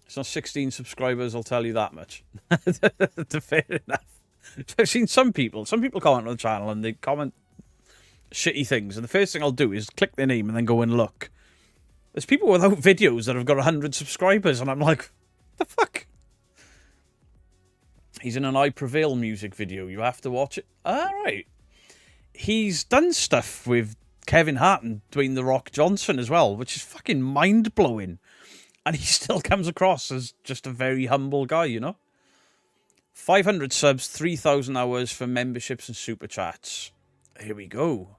It's not 16 subscribers, I'll tell you that much. Fair enough. I've seen some people comment on the channel and they comment shitty things. And the first thing I'll do is click their name and then go and look. There's people without videos that have got 100 subscribers and I'm like, the fuck? He's in an I Prevail music video. You have to watch it. Alright. He's done stuff with Kevin Hart and Dwayne The Rock Johnson as well, which is fucking mind-blowing. And he still comes across as just a very humble guy, you know? 500 subs, 3,000 hours for memberships and super chats. Here we go.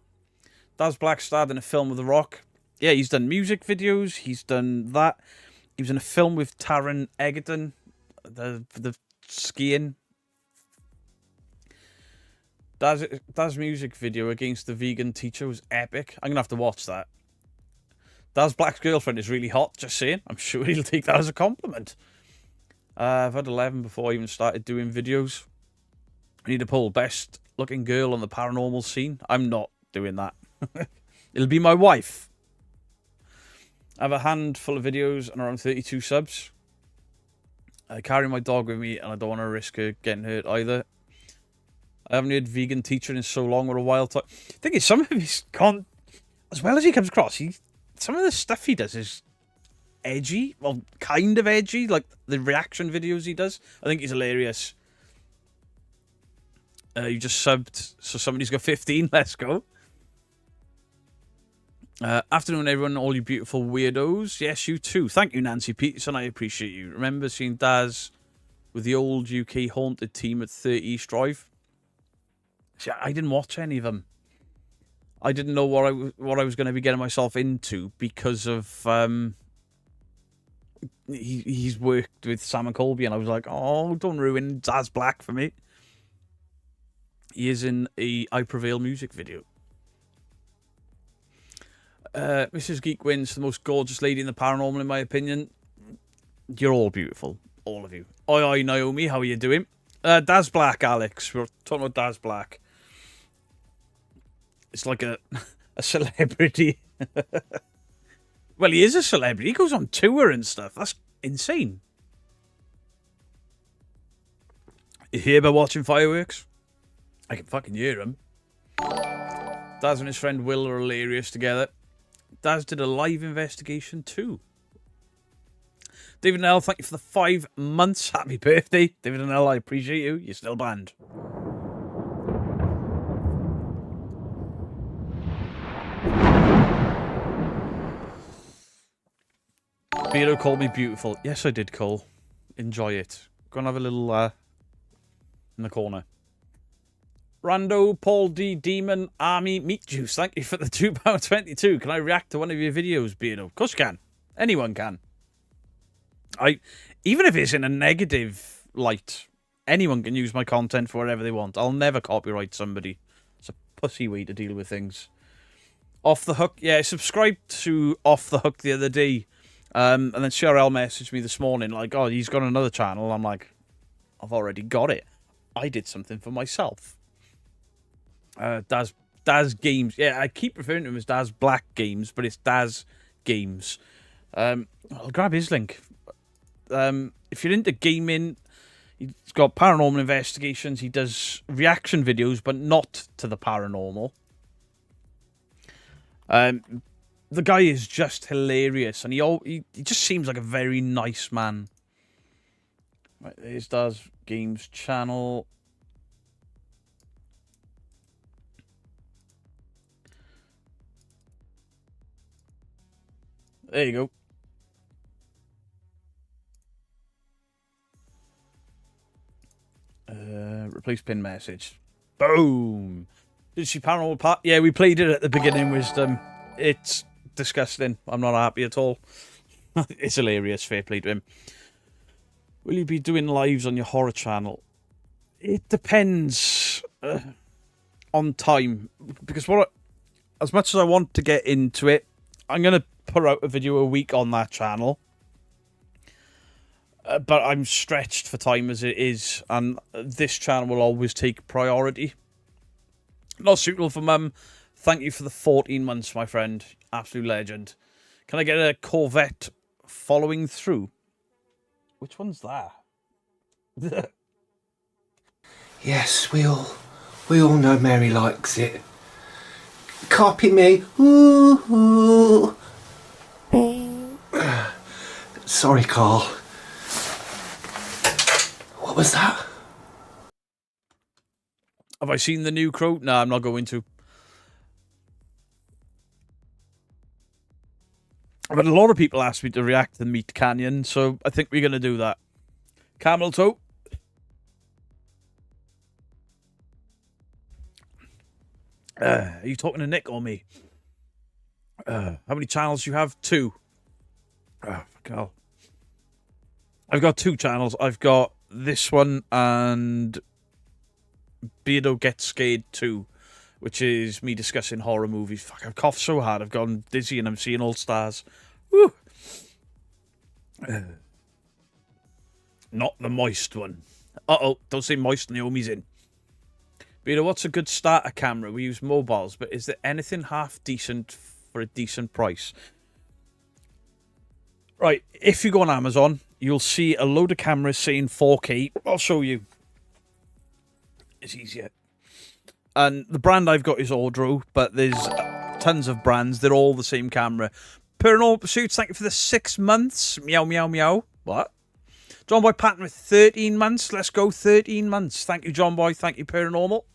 Daz Black starred in a film with The Rock. Yeah, he's done music videos. He's done that. He was in a film with Taron Egerton. The skiing. Daz music video against the vegan teacher was epic. I'm going to have to watch that. Daz Black's girlfriend is really hot, just saying. I'm sure he'll take that as a compliment. I've had 11 before I even started doing videos. I need to pull best looking girl on the paranormal scene. I'm not doing that. It'll be my wife. I have a handful of videos and around 32 subs. I carry my dog with me and I don't want to risk her getting hurt either. I haven't heard vegan teacher in so long. What a wild time. The thing is, some of his as well as he comes across, some of the stuff he does is edgy. Well, kind of edgy. Like the reaction videos he does. I think he's hilarious. You just subbed, so somebody's got 15. Let's go. Afternoon, everyone. All you beautiful weirdos. Yes, you too. Thank you, Nancy Peterson. I appreciate you. Remember seeing Daz with the old UK Haunted team at 30 East Drive? See, I didn't watch any of them. I didn't know what I was going to be getting myself into because of he's worked with Sam and Colby, and I was like, oh, don't ruin Daz Black for me. He is in a I Prevail music video. Mrs. Geek wins, the most gorgeous lady in the paranormal, in my opinion. You're all beautiful, all of you. Oi, Naomi, how are you doing? Daz Black, Alex. We're talking about Daz Black. It's like a celebrity. Well, he is a celebrity. He goes on tour and stuff. That's insane. You hear about watching fireworks? I can fucking hear them. Daz and his friend Will are hilarious together. Daz did a live investigation too. David and L, thank you for the 5 months. Happy birthday. David and L, I appreciate you. You're still banned. Beardo called me beautiful. Yes, I did, Cole. Enjoy it. Go and have a little in the corner. Rando, Paul D, Demon, Army, Meat Juice. Thank you for the £2.22. Can I react to one of your videos, Beardo? Of course you can. Anyone can. Even if it's in a negative light, anyone can use my content for whatever they want. I'll never copyright somebody. It's a pussy way to deal with things. Off the Hook. Yeah, I subscribed to Off the Hook the other day. And then CRL messaged me this morning, like, oh, he's got another channel. I'm like, I've already got it. I did something for myself. Daz Games. Yeah, I keep referring to him as Daz Black Games, but it's Daz Games. I'll grab his link. If you're into gaming, he's got paranormal investigations. He does reaction videos, but not to the paranormal. The guy is just hilarious, and he just seems like a very nice man. Right, there's Daz Games channel. There you go. Replace pin message. Boom. Did she paranormal part? Yeah, we played it at the beginning, Wisdom. It's disgusting. I'm not happy at all. It's hilarious. Fair play to him. Will you be doing lives on your horror channel? It depends on time. Because as much as I want to get into it, I'm going to put out a video a week on that channel. But I'm stretched for time as it is. And this channel will always take priority. Not suitable for Mum. Thank you for the 14 months, my friend. Absolute legend. Can I get a Corvette following through? Which one's that? Yes, we all know Mary likes it. Copy me. Ooh, ooh. Sorry, Carl. What was that? Have I seen the new Crow? No, I'm not going to. But a lot of people asked me to react to Meat Canyon, so I think we're going to do that. Camel toe. Are you talking to Nick or me? How many channels do you have? 2. Oh, hell. I've got 2 channels. I've got this one and Beardo Gets Scared 2, which is me discussing horror movies. Fuck, I've coughed so hard. I've gone dizzy and I'm seeing all stars. Woo! Not the moist one. Uh-oh, don't say moist, Naomi's in. Beardo, what's a good starter camera? We use mobiles, but is there anything half decent for a decent price? Right, if you go on Amazon, you'll see a load of cameras saying 4K. I'll show you. It's easier. And the brand I've got is Audro, but there's tons of brands. They're all the same camera. Paranormal Pursuits, thank you for the 6 months. Meow, meow, meow. What? John Boy Patton with 13 months. Let's go 13 months. Thank you, John Boy. Thank you, Paranormal.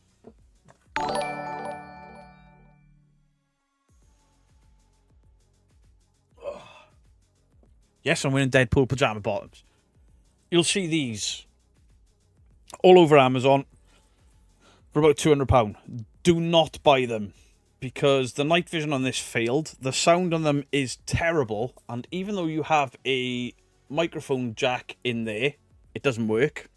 Yes, I'm wearing Deadpool pyjama bottoms. You'll see these all over Amazon for about £200. Do not buy them because the night vision on this failed. The sound on them is terrible. And even though you have a microphone jack in there, it doesn't work.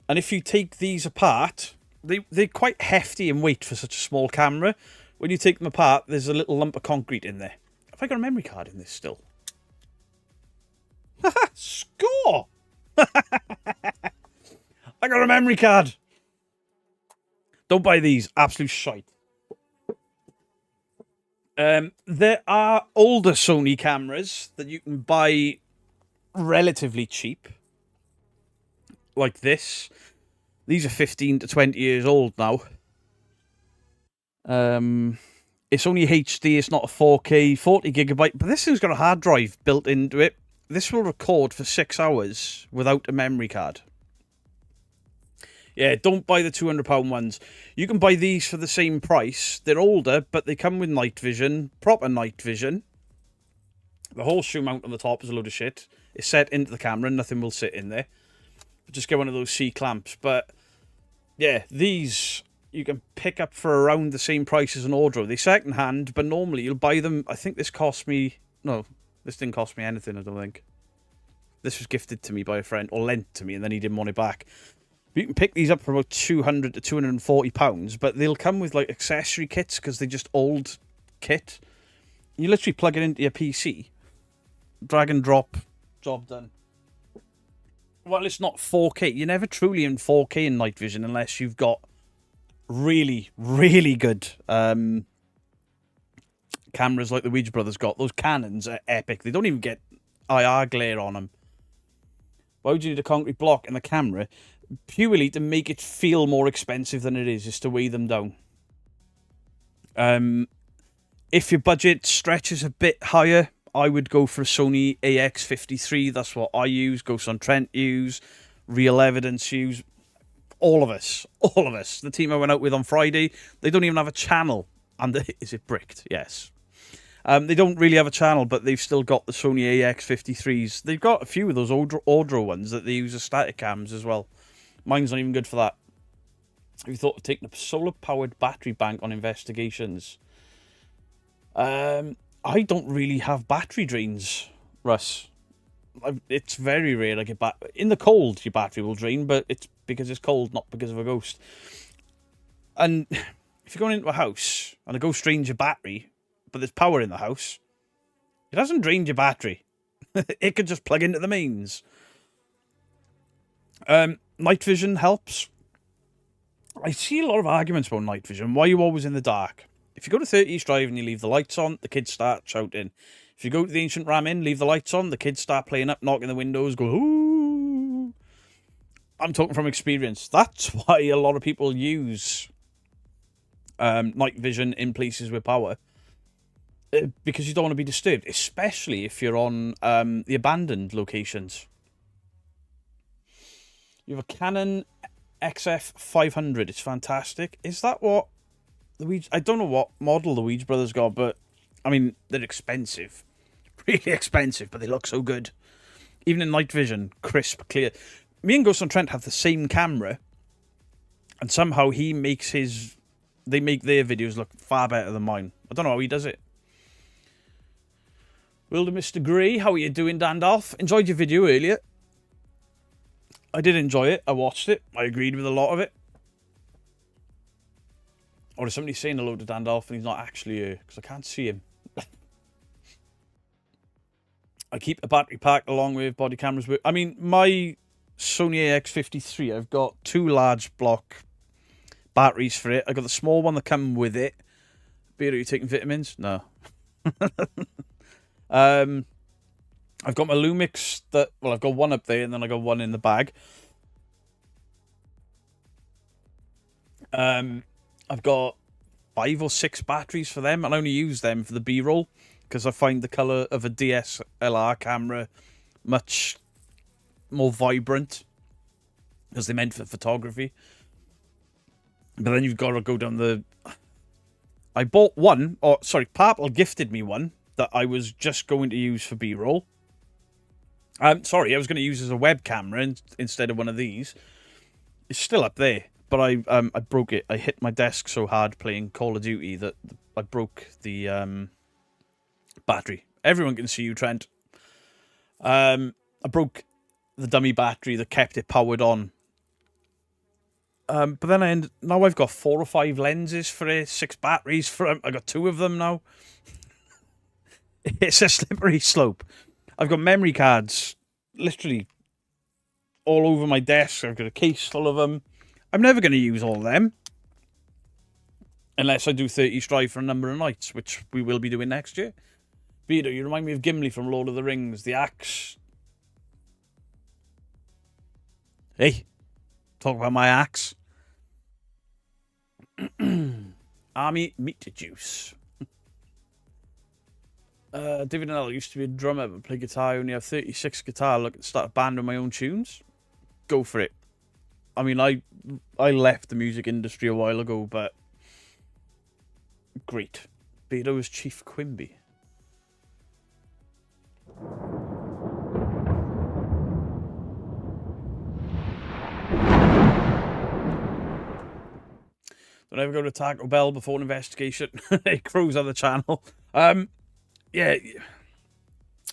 And if you take these apart, they're quite hefty in weight for such a small camera. When you take them apart, there's a little lump of concrete in there. Have I got a memory card in this still? Score! I got a memory card. Don't buy these. Absolute shite. There are older Sony cameras that you can buy relatively cheap. Like this. These are 15 to 20 years old now. It's only HD. It's not a 4K, 40 gigabyte. But this thing's got a hard drive built into it. This will record for 6 hours without a memory card. Yeah, don't buy the £200 ones. You can buy these for the same price. They're older, but they come with night vision, proper night vision. The horseshoe mount on the top is a load of shit. It's set into the camera and nothing will sit in there. Just get one of those C-clamps. But, Yeah, these you can pick up for around the same price as an Audro. They're second hand, but normally you'll buy them. I think this cost me... No, this didn't cost me anything, I don't think. This was gifted to me by a friend, or lent to me, and then he didn't want it back. You can pick these up for about £200 to £240, but they'll come with like accessory kits because they're just old kit. You literally plug it into your PC, drag and drop, job done. Well, it's not 4K. You're never truly in 4K in night vision unless you've got really, really good cameras like the Ouija brothers got. Those Canons are epic. They don't even get IR glare on them. Why would you need a concrete block in the camera? Purely to make it feel more expensive than it is to weigh them down. If your budget stretches a bit higher, I would go for a Sony AX53. That's what I use. Ghost on Trent use. Real Evidence use. All of us. The team I went out with on Friday, they don't even have a channel. And is it bricked? Yes. They don't really have a channel, but they've still got the Sony AX53s. They've got a few of those Audro ones that they use as static cams as well. Mine's not even good for that. Have you thought of taking a solar-powered battery bank on investigations? I don't really have battery drains, Russ. It's very rare I get in the cold, your battery will drain, but it's because it's cold, not because of a ghost. And if you're going into a house and a ghost drains your battery, but there's power in the house, it hasn't drained your battery. It could just plug into the mains. Night vision helps. I see a lot of arguments about night vision. Why are you always in the dark? If you go to 30 East Drive and you leave the lights on, the kids start shouting. If you go to the Ancient Ram Inn, leave the lights on, the kids start playing up, knocking the windows, go, ooh. I'm talking from experience. That's why a lot of people use night vision in places with power. Because you don't want to be disturbed, especially if you're on the abandoned locations. You have a Canon XF 500. It's fantastic. Is that what the Ouija... I don't know what model the Ouija brothers got, but I mean, they're expensive. Really expensive, but they look so good. Even in night vision, crisp, clear. Me and Ghost on Trent have the same camera, and somehow he makes his... They make their videos look far better than mine. I don't know how he does it. Wilder Mr. Grey, how are you doing, Dandalf? Enjoyed your video earlier. I did enjoy it. I watched it. I agreed with a lot of it. Or is somebody saying hello to Dandalf and he's not actually here? Because I can't see him. I keep a battery pack along with body cameras. I mean, my Sony AX53, I've got 2 large block batteries for it. I got the small one that come with it. Beer, are you taking vitamins? No. I've got my Lumix that, well, I've got one up there and then I got one in the bag. I've got 5 or 6 batteries for them, and I only use them for the B-roll because I find the colour of a DSLR camera much more vibrant because they're meant for photography. But then you've got to go down the... I bought one, or sorry, Purple gifted me one that I was just going to use for B-roll. Sorry, I was going to use as a web camera instead of one of these. It's still up there, but I broke it. I hit my desk so hard playing Call of Duty that I broke the battery. Everyone can see you, Trent. I broke the dummy battery that kept it powered on. But then now I've got 4 or 5 lenses for it, 6 batteries for it. I got 2 of them now. It's a slippery slope. I've got memory cards literally all over my desk. I've got a case full of them. I'm never going to use all of them. Unless I do 30 Strive for a number of nights, which we will be doing next year. Vito, you remind me of Gimli from Lord of the Rings. The axe. Hey, talk about my axe. Army meat juice. David and I used to be a drummer, but play guitar. I only have 36 guitar. Look, start a band with my own tunes. Go for it. I mean, I left the music industry a while ago, but great. Beto is Chief Quimby. Don't ever go to Taco Bell before an investigation. It crows on the channel. Yeah,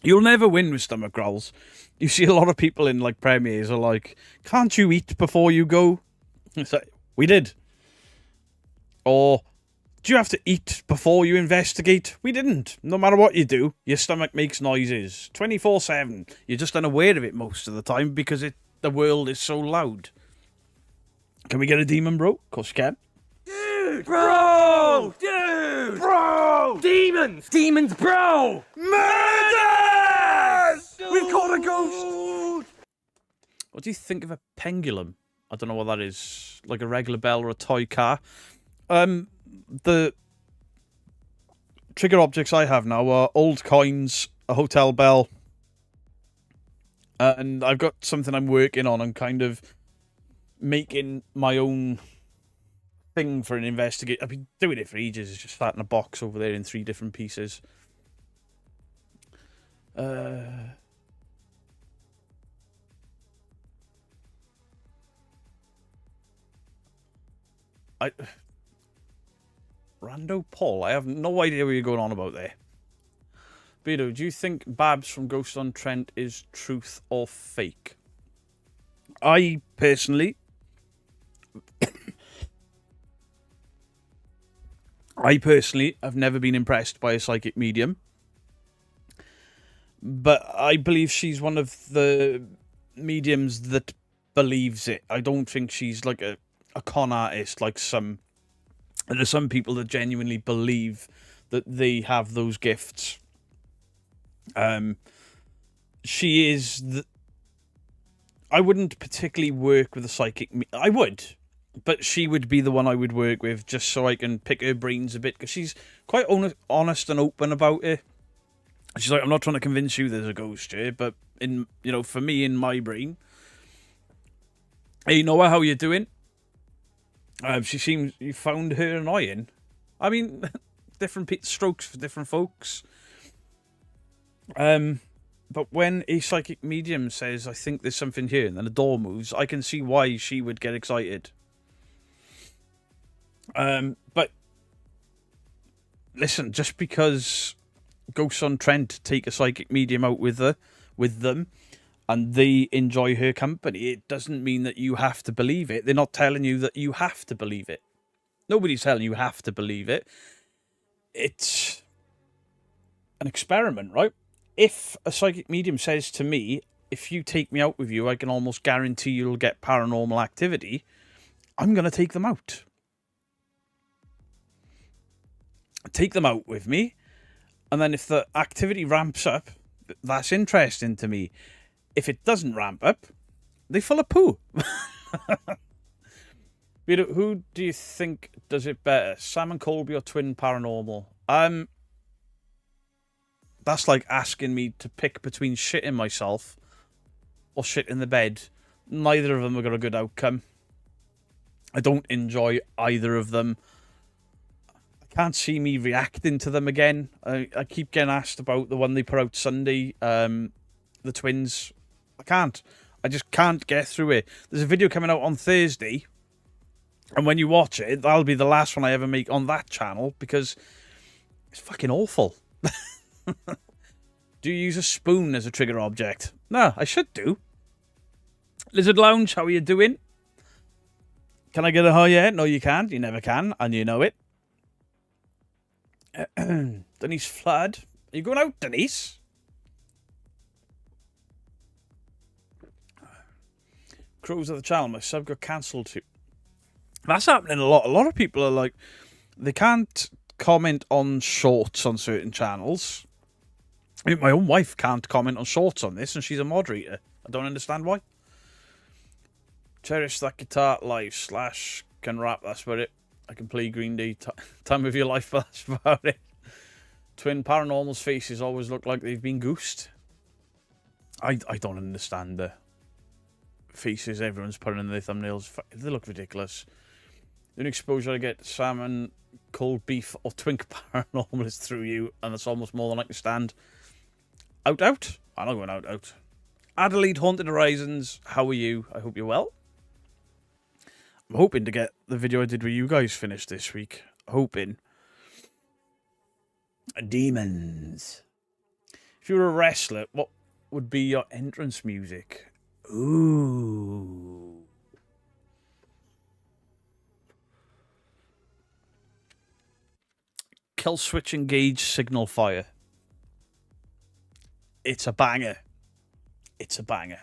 you'll never win with stomach growls. You see a lot of people in like premieres are like, "Can't you eat before you go?" It's like, we did. Or, do you have to eat before you investigate? We didn't. No matter what you do, your stomach makes noises 24/7. You're just unaware of it most of the time because the world is so loud. Can we get a demon, bro? Of course you can. Dude! Bro! Dude! Bro! Demons! Demons, bro! Murders! We've caught a ghost! What do you think of a pendulum? I don't know what that is. Like a regular bell or a toy car. The trigger objects I have now are old coins, a hotel bell, and I've got something I'm working on. I'm kind of making my own thing for an investigate. I've been doing it for ages. It's just sat in a box over there in 3 different pieces. Rando Paul, I have no idea what you're going on about there. Beto, do you think Babs from Ghost on Trent is truth or fake? I personally have never been impressed by a psychic medium. But I believe she's one of the mediums that believes it. I don't think she's like a con artist like some. There's some people that genuinely believe that they have those gifts. She is I wouldn't particularly work with a psychic. I would, but she would be the one I would work with just so I can pick her brains a bit because she's quite honest and open about it. She's like, I'm not trying to convince you there's a ghost here, but for me in my brain, hey Noah, how you doing? She seems you found her annoying. I mean, different strokes for different folks. But when a psychic medium says, I think there's something here, and then the door moves, I can see why she would get excited. But listen, just because Ghosts on Trent take a psychic medium out with them, and they enjoy her company, it doesn't mean that you have to believe it. They're not telling you that you have to believe it. Nobody's telling you have to believe it. It's an experiment, right? If a psychic medium says to me, if you take me out with you, I can almost guarantee you'll get paranormal activity, I'm going to take them out. Take them out with me, and then if the activity ramps up, that's interesting to me. If it doesn't ramp up, they full of poo. Who do you think does it better, Sam and Colby or Twin Paranormal? That's like asking me to pick between shitting myself or shit in the bed. Neither of them have got a good outcome. I don't enjoy either of them. I can't see me reacting to them again. I keep getting asked about the one they put out Sunday, the twins. I can't. I just can't get through it. There's a video coming out on Thursday, and when you watch it, that'll be the last one I ever make on that channel because it's fucking awful. Do you use a spoon as a trigger object? No, I should do. Lizard Lounge, how are you doing? Can I get a hi yet? No, you can't. You never can, and you know it. Denise Flood. Are you going out, Denise? Crows of the channel. My sub got cancelled too. That's happening a lot. A lot of people are like, they can't comment on shorts on certain channels. I mean, my own wife can't comment on shorts on this, and she's a moderator. I don't understand why. Cherish that guitar live / can rap. That's about it. I can play Green Day. Time of your life, but that's about it. Twin Paranormal's faces always look like they've been goosed. I don't understand the faces everyone's putting in their thumbnails. They look ridiculous. The only exposure I get salmon, cold beef, or Twink Paranormal is through you, and that's almost more than I can stand. Out. I'm not going out. Adelaide Haunted Horizons, how are you? I hope you're well. I'm hoping to get the video I did with you guys finished this week. Hoping. Demons. If you were a wrestler, what would be your entrance music? Ooh. Kill switch engage signal fire. It's a banger. It's a banger.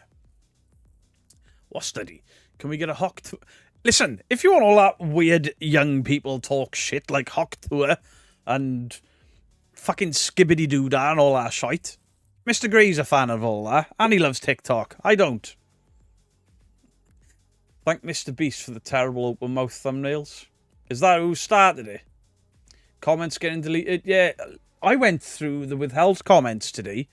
What study? Can we get a Hawk Tour? Listen, if you want all that weird young people talk shit like Hawk Tour and fucking Skibbity Doodah and all that shite, Mr. Gray's a fan of all that, and he loves TikTok. I don't. Thank Mr. Beast for the terrible open mouth thumbnails. Is that who started it? Comments getting deleted? Yeah, I went through the withheld comments today,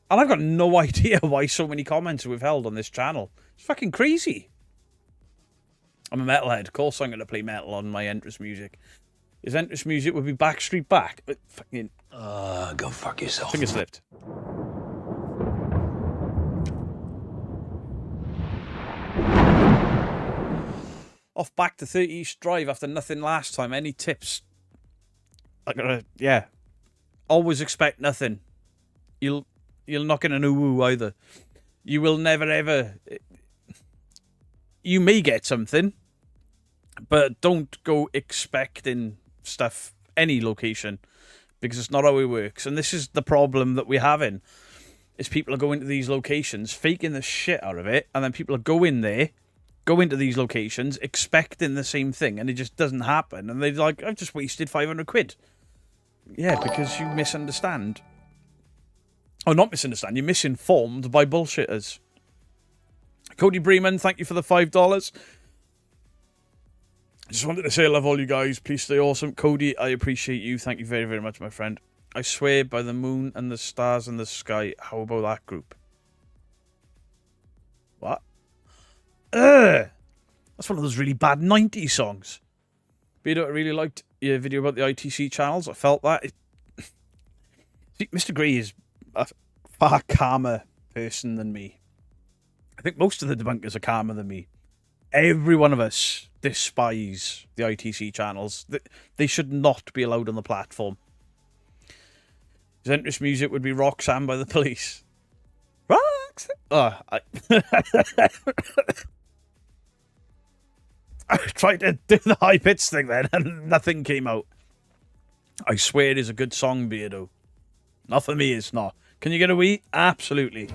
and I've got no idea why so many comments are withheld on this channel. It's fucking crazy. I'm a metalhead. Of course I'm going to play metal on my entrance music. His entrance music would be Backstreet Back. Fucking... Go fuck yourself. Finger slipped. Off back to 30 East Drive after nothing last time. Any tips? I gotta, yeah. Always expect nothing. You'll not get an ooh either. You will never ever. You may get something, but don't go expecting stuff any location, because it's not how it works. And this is the problem that we're having, is people are going to these locations, faking the shit out of it, and then people are going there, go into these locations, expecting the same thing, and it just doesn't happen. And they're like, I've just wasted 500 quid. Yeah, because you misunderstand. Oh, not misunderstand, you're misinformed by bullshitters. Cody Breeman, thank you for the $5. Just wanted to say I love all you guys. Please stay awesome. Cody, I appreciate you. Thank you very, very much, my friend. I swear by the moon and the stars in the sky. How about that group? What? That's one of those really bad 90s songs. Beto, I really liked your video about the ITC channels. I felt that. See, Mr. Gray is a far calmer person than me. I think most of the debunkers are calmer than me. Every one of us despise the ITC channels. They should not be allowed on the platform. His entrance music would be Roxanne by the Police. Roxanne! Oh, I tried to do the high pitch thing then and nothing came out. I swear it is a good song, Beardo. Not for me, it's not. Can you get a wee? Absolutely.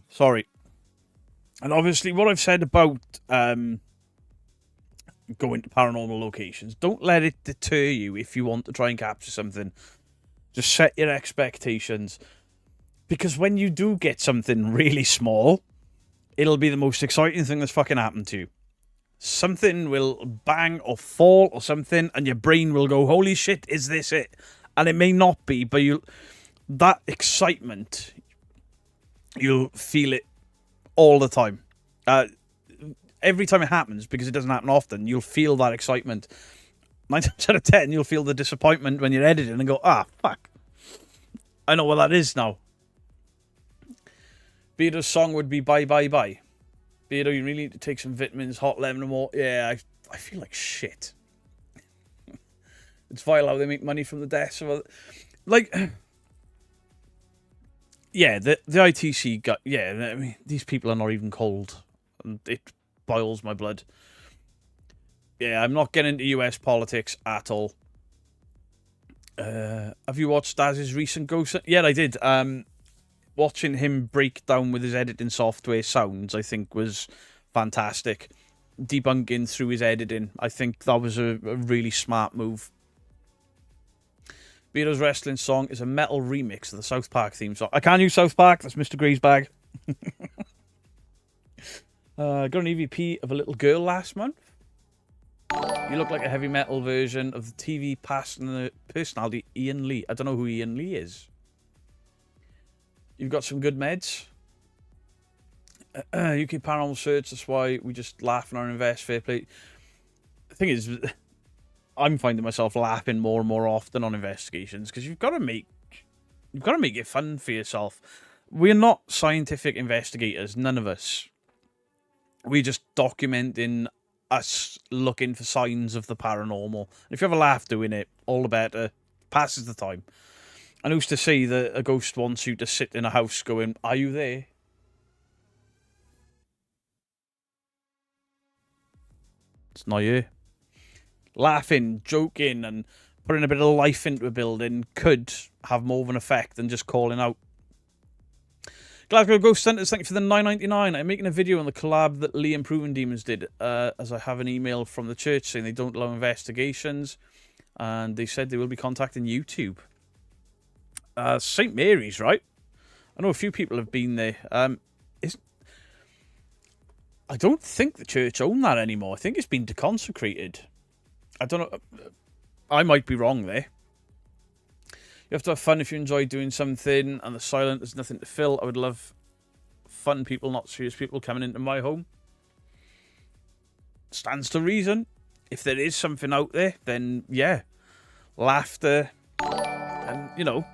Sorry. And obviously what I've said about going to paranormal locations, don't let it deter you if you want to try and capture something. Just set your expectations. Because when you do get something really small, it'll be the most exciting thing that's fucking happened to you. Something will bang or fall or something, and your brain will go, holy shit, is this it? And it may not be, but that excitement, you'll feel it all the time. Every time it happens, because it doesn't happen often, you'll feel that excitement. 9 times out of 10, you'll feel the disappointment when you're editing and go, fuck. I know what that is now. Beardo's song would be Bye Bye Bye. Beardo, you really need to take some vitamins, hot lemon and more. Yeah, I feel like shit. It's vile how they make money from the deaths of... Like... Yeah, the ITC got... Yeah, I mean, these people are not even cold. And it boils my blood. Yeah, I'm not getting into US politics at all. Have you watched Daz's recent Ghost? Yeah, I did. Watching him break down with his editing software sounds, I think, was fantastic. Debunking through his editing. I think that was a really smart move. Beardo's wrestling song is a metal remix of the South Park theme song. I can't use South Park. That's Mr. Gray's bag. Got an EVP of a little girl last month. You look like a heavy metal version of the TV personality Ian Lee. I don't know who Ian Lee is. You've got some good meds. UK Paranormal Search, that's why we just laugh and our invest. Fair play. thing is, I'm finding myself laughing more and more often on investigations because you've got to make it fun for yourself. We're not scientific investigators, none of us. We're just documenting us looking for signs of the paranormal. If you have a laugh doing it, all the better. Passes the time. And who's to say that a ghost wants you to sit in a house going, "Are you there?" It's not you. Laughing, joking, and putting a bit of life into a building could have more of an effect than just calling out. Glasgow Ghost Hunters, thank you for the $9.99. I'm making a video on the collab that Lee and Proven Demons did, as I have an email from the church saying they don't allow investigations, and they said they will be contacting YouTube. St. Mary's, right? I know a few people have been there. I don't think the church own that anymore. I think it's been deconsecrated. I don't know. I might be wrong there. You have to have fun if you enjoy doing something, and the silent there's nothing to fill. I would love fun people, not serious people, coming into my home. Stands to reason. If there is something out there, then yeah, laughter, and you know,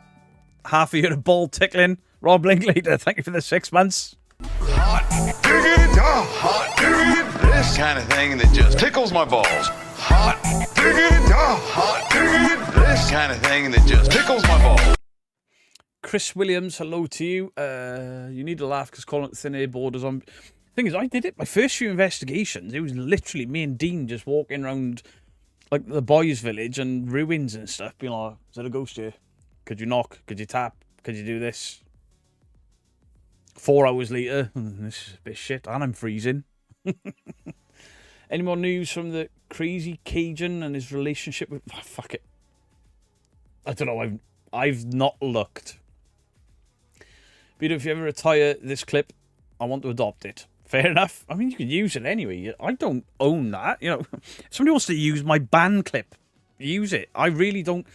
half a year of ball tickling. Rob Linklater, thank you for the 6 months. Hot diggity, hot diggity, this kind of thing that just tickles my balls. Hot diggity, hot diggity, this kind of thing that just tickles my balls. Chris Williams, hello to you. You need to laugh because calling it thin air borders on. Thing is, I did it. My first few investigations, it was literally me and Dean just walking around like the boys' village and ruins and stuff, being like, "Is there a ghost here? Could you knock? Could you tap? Could you do this?" 4 hours later, this is a bit shit, and I'm freezing. Any more news from the crazy Cajun and his relationship with... Oh, fuck it. I don't know, I've not looked. But if you ever retire this clip, I want to adopt it. Fair enough. I mean, you can use it anyway. I don't own that. You know, if somebody wants to use my band clip, use it. I really don't...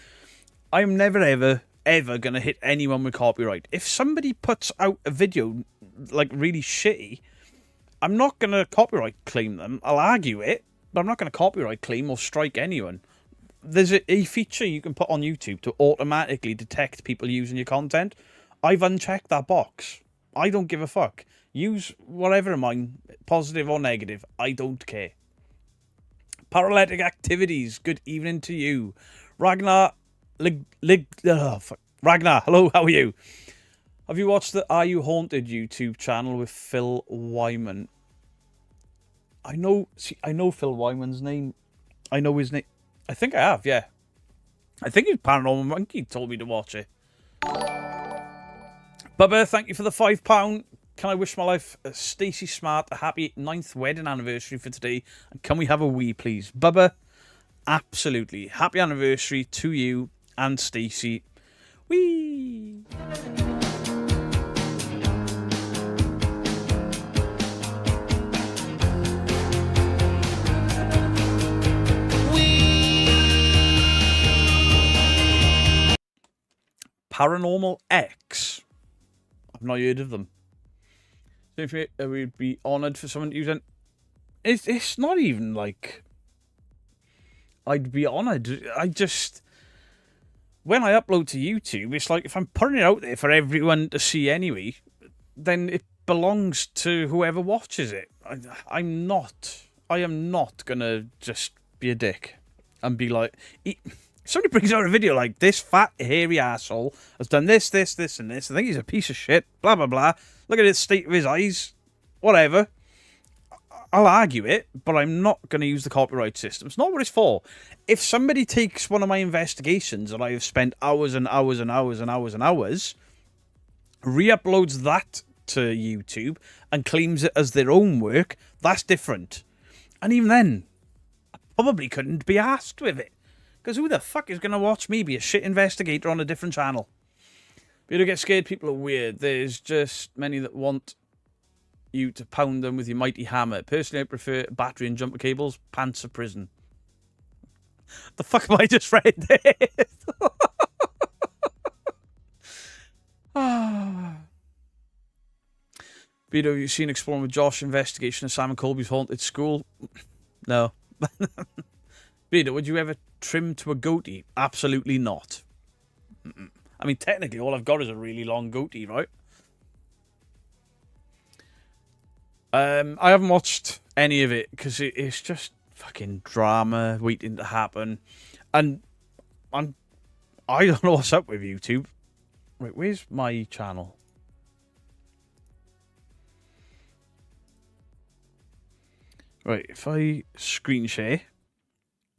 I'm never, ever going to hit anyone with copyright. If somebody puts out a video, like, really shitty... I'm not going to copyright claim them. I'll argue it, but I'm not going to copyright claim or strike anyone. There's a feature you can put on YouTube to automatically detect people using your content. I've unchecked that box. I don't give a fuck. Use whatever of mine, positive or negative. I don't care. Paralytic activities. Good evening to you. Ragnar... Ragnar, hello, how are you? Have you watched the Are You Haunted YouTube channel with Phil Wyman? I know Phil Wyman's name. I know his name. I think I have, yeah. I think he's Paranormal Monkey told me to watch it. Bubba, thank you for the £5. Can I wish my life Stacey Smart a happy 9th wedding anniversary for today? And can we have a wee, please? Bubba, absolutely. Happy anniversary to you and Stacey. Wee! Paranormal X. I've not heard of them. If we'd be honoured for someone to use it. It's not even like I'd be honoured. I just... When I upload to YouTube, it's like if I'm putting it out there for everyone to see anyway, then it belongs to whoever watches it. I am not going to just be a dick and be like... Somebody brings out a video like, this fat, hairy asshole has done this, this, this, and this. I think he's a piece of shit, blah, blah, blah. Look at the state of his eyes. Whatever. I'll argue it, but I'm not going to use the copyright system. It's not what it's for. If somebody takes one of my investigations that I have spent hours and hours and hours and hours and hours, re-uploads that to YouTube and claims it as their own work, that's different. And even then, I probably couldn't be asked with it. Because who the fuck is going to watch me be a shit investigator on a different channel? But you don't get scared, people are weird. There's just many that want you to pound them with your mighty hammer. Personally, I prefer battery and jumper cables, pants of prison. The fuck have I just read this? Vito, you've seen Exploring with Josh, investigation of Simon Colby's haunted school? No. Beardo, would you ever trim to a goatee? Absolutely not. I mean, technically, all I've got is a really long goatee, right? I haven't watched any of it because it's just fucking drama waiting to happen, and I don't know what's up with YouTube. Right, where's my channel? Right, if I screen share,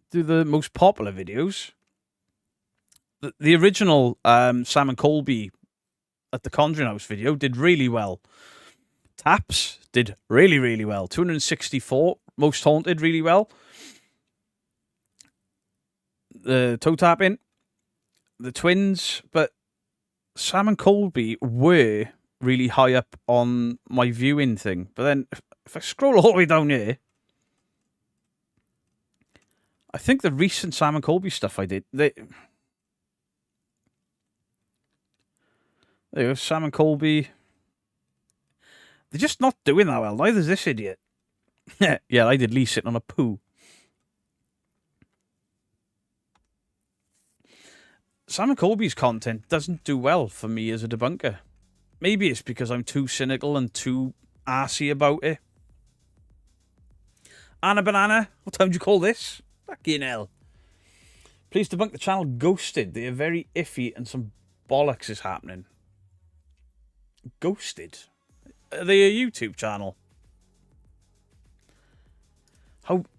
do the most popular videos. The original Sam and Colby at the Conjuring House video did really well. Taps did really, really well. 264, Most Haunted, really well. The toe tapping, the twins, but Sam and Colby were really high up on my viewing thing. But then if I scroll all the way down here, I think the recent Sam and Colby stuff I did, there you go, Sam and Colby. They're just not doing that well. Neither's this idiot. Yeah, I did Lee sitting on a poo. Sam and Colby's content doesn't do well for me as a debunker. Maybe it's because I'm too cynical and too arsey about it. Anna Banana, what time do you call this? Fucking hell. Please debunk the channel Ghosted. They are very iffy and some bollocks is happening. Ghosted? Are they a YouTube channel?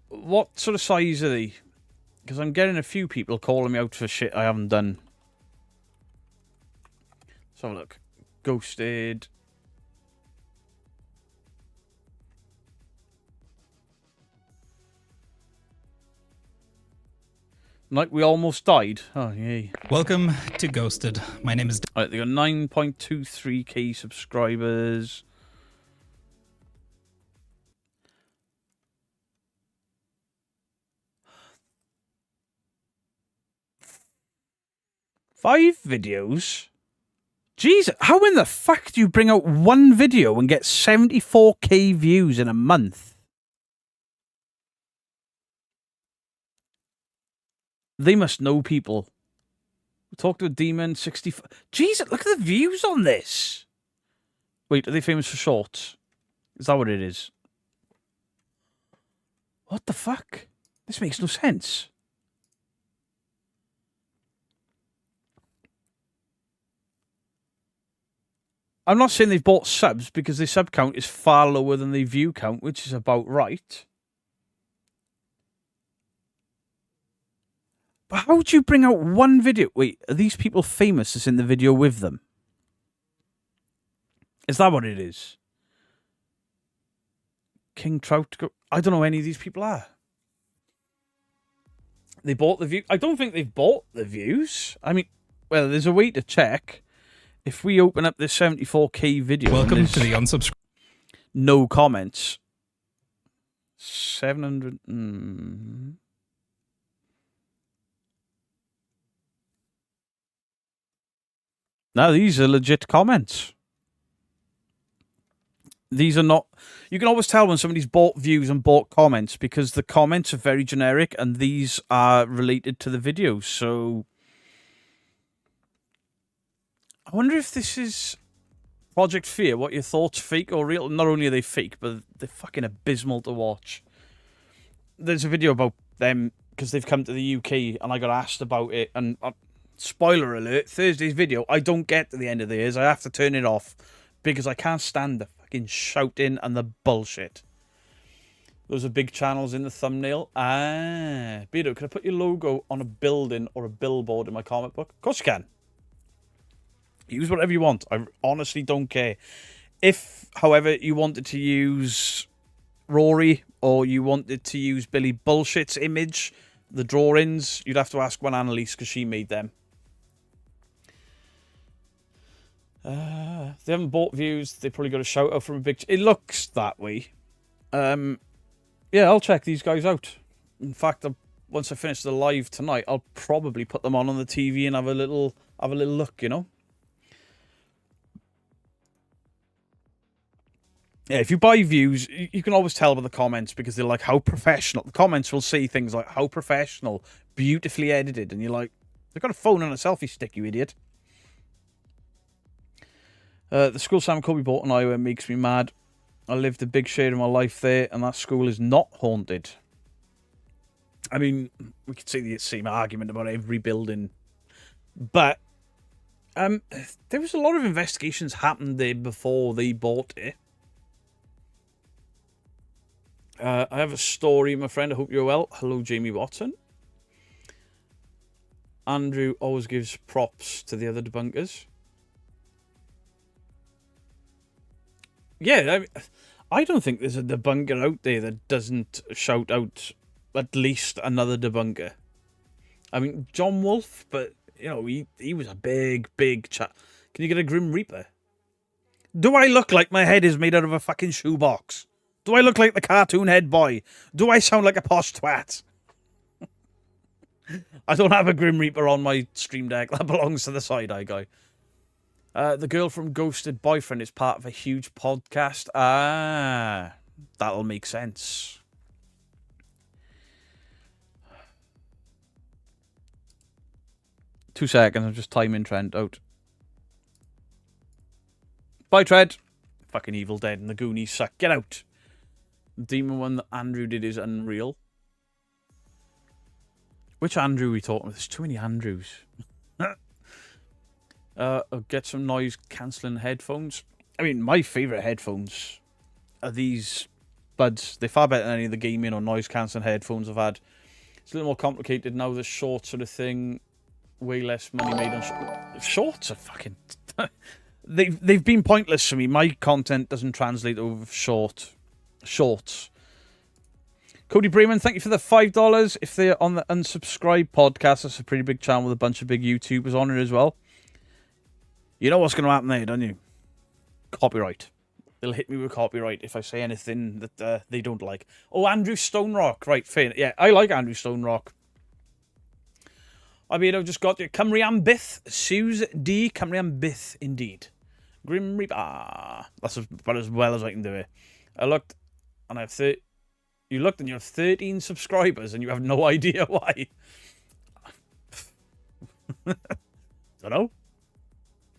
What sort of size are they? Because I'm getting a few people calling me out for shit I haven't done. Let's have a look. Ghosted. Like we almost died. Oh, yay. Welcome to Ghosted. My name is... Right, they got 9.23k subscribers. Five videos? Jesus, how in the fuck do you bring out one video and get 74k views in a month? They must know people. Talk to a demon, 65. Jesus, look at the views on this. Wait, are they famous for shorts? Is that what it is? What the fuck? This makes no sense. I'm not saying they've bought subs because their sub count is far lower than their view count, which is about right. But how would you bring out one video? Wait, are these people famous that's in the video with them? Is that what it is? King Trout? I don't know who any of these people are. They bought the view. I don't think they've bought the views. I mean, well, there's a way to check. If we open up this 74k video... Welcome to the unsubscribe... No comments. 700... Now, these are legit comments. These are not... You can always tell when somebody's bought views and bought comments because the comments are very generic and these are related to the videos. So... I wonder if this is Project Fear. What your thoughts, fake or real? Not only are they fake, but they're fucking abysmal to watch. There's a video about them because they've come to the UK and I got asked about it. And spoiler alert, Thursday's video, I don't get to the end of the years. I have to turn it off because I can't stand the fucking shouting and the bullshit. Those are big channels in the thumbnail. Beardo, can I put your logo on a building or a billboard in my comic book? Of course you can. Use whatever you want. I honestly don't care. If, however, you wanted to use Rory or you wanted to use Billy Bullshit's image, the drawings, you'd have to ask one Annalise because she made them. They haven't bought views. They probably got a shout out from a big... It looks that way. Yeah, I'll check these guys out. In fact, once I finish the live tonight, I'll probably put them on the TV and have a little look, you know? Yeah, if you buy views, you can always tell by the comments because they're like, how professional. The comments will say things like, how professional, beautifully edited. And you're like, they've got a phone and a selfie stick, you idiot. The school Sam Kobe bought in Iowa makes me mad. I lived a big share of my life there, and that school is not haunted. I mean, we could say the same argument about every building. But there was a lot of investigations happened there before they bought it. I have a story, my friend. I hope you're well. Hello, Jamie Watson. Andrew always gives props to the other debunkers. Yeah, I don't think there's a debunker out there that doesn't shout out at least another debunker. I mean, John Wolfe, but, you know, he was a big chat. Can you get a Grim Reaper? Do I look like my head is made out of a fucking shoebox? Do I look like the cartoon head boy? Do I sound like a posh twat? I don't have a Grim Reaper on my stream deck. That belongs to the side-eye guy. The girl from Ghosted Boyfriend is part of a huge podcast. Ah, that'll make sense. Two seconds, I'm just timing Trent out. Bye, Trent. Fucking Evil Dead and the Goonies suck. Get out. The demon one that Andrew did is unreal. Which Andrew are we talking about? There's too many Andrews. I'll get some noise cancelling headphones. I mean, my favourite headphones are these buds. They're far better than any of the gaming or noise cancelling headphones I've had. It's a little more complicated now. The short sort of thing. Way less money made on shorts are fucking... they've been pointless for me. My content doesn't translate over shorts. Cody Bremen, thank you for the $5. If they're on the unsubscribed podcast, that's a pretty big channel with a bunch of big YouTubers on it as well. You know what's going to happen there, don't you? Copyright. They'll hit me with copyright if I say anything that they don't like. Oh, Andrew Stonerock. Right, fair. Yeah, I like Andrew Stonerock. I mean, I've just got you. Cymru am byth. Suze D. Cymru am byth, indeed. Grim Reaper. That's about as well as I can do it. I looked, and I have you looked and you have 13 subscribers, and you have no idea why. Don't know.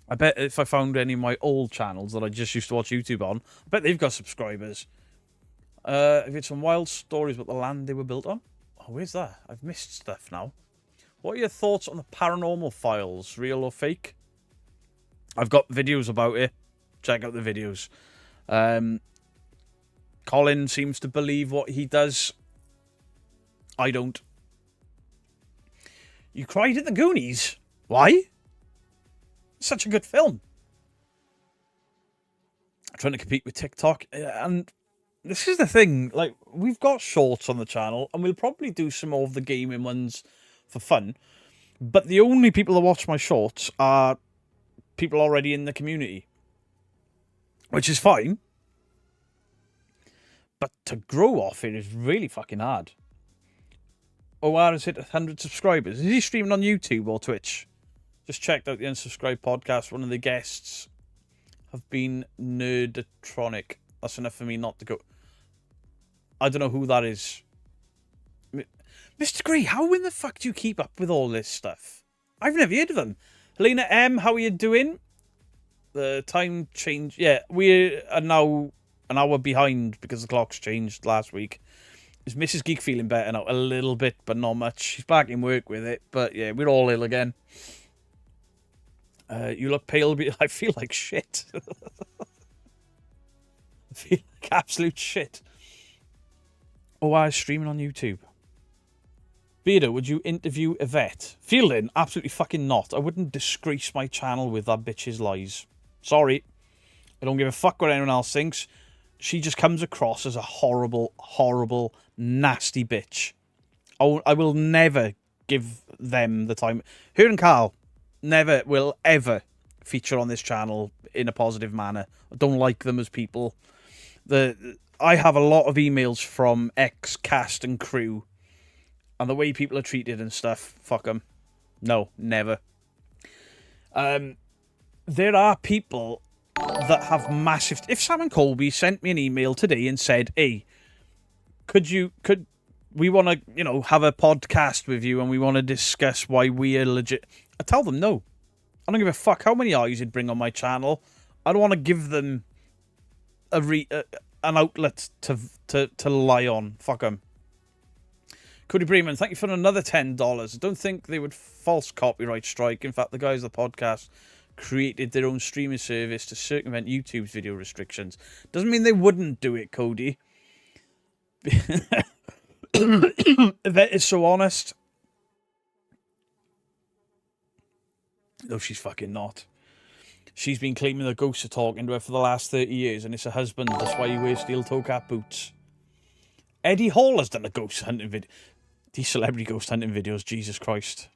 I bet if I found any of my old channels that I just used to watch YouTube on, I bet they've got subscribers. Have you had some wild stories about the land they were built on? Oh, where's that? I've missed stuff now. What are your thoughts on the paranormal files? Real or fake? I've got videos about it. Check out the videos. Colin seems to believe what he does. I don't. You cried at the Goonies? Why? Such a good film. I'm trying to compete with TikTok. And this is the thing. Like, we've got shorts on the channel, and we'll probably do some more of the gaming ones for fun. But the only people that watch my shorts are people already in the community. Which is fine. But to grow off it is really fucking hard. OR has hit 100 subscribers. Is he streaming on YouTube or Twitch? Just checked out the Unsubscribed podcast. One of the guests have been Nerdatronic. That's enough for me not to go. I don't know who that is. Mr. Grey, how in the fuck do you keep up with all this stuff? I've never heard of them. Helena M, how are you doing? The time change. Yeah, we are now an hour behind because the clock's changed last week. Is Mrs. Geek feeling better now? A little bit, but not much. She's back in work with it. But yeah, we're all ill again. You look pale. I feel like shit. I feel like absolute shit. Oh, I was streaming on YouTube. Beardo, would you interview Yvette? Fielding? Absolutely fucking not. I wouldn't disgrace my channel with that bitch's lies. Sorry. I don't give a fuck what anyone else thinks. She just comes across as a horrible, horrible, nasty bitch. I will never give them the time. Her and Carl never will ever feature on this channel in a positive manner. I don't like them as people. I have a lot of emails from ex-cast and crew, and the way people are treated and stuff, fuck them. No, never. There are people that have massive... If Sam and Colby sent me an email today and said, hey, could we want to, you know, have a podcast with you and we want to discuss why we are legit... I tell them no. I don't give a fuck how many eyes you'd bring on my channel. I don't want to give them an outlet to lie on. Fuck them. Cody Breman, thank you for another $10. I don't think they would false copyright strike. In fact, the guys of the podcast created their own streaming service to circumvent YouTube's video restrictions. Doesn't mean they wouldn't do it, Cody. Yvette is so honest. No, she's fucking not. She's been claiming the ghosts are talking to her for the last 30 years, and it's her husband. That's why he wears steel toe cap boots. Eddie Hall has done a ghost hunting video. These celebrity ghost hunting videos, Jesus Christ.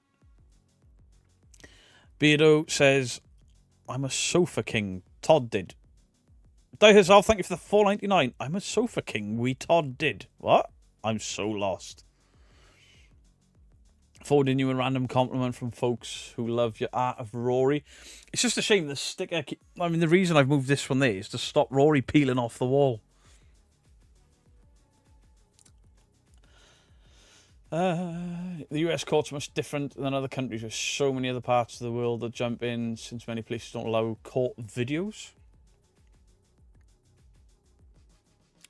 Beardo says, I'm a sofa king. Todd did. Die herself, thank you for the $4.99. I'm a sofa king. We Todd did. What? I'm so lost. Forwarding you a random compliment from folks who love your art of Rory. It's just a shame the sticker... I mean, the reason I've moved this from there is to stop Rory peeling off the wall. The US courts are much different than other countries with so many other parts of the world that jump in, since many places don't allow court videos.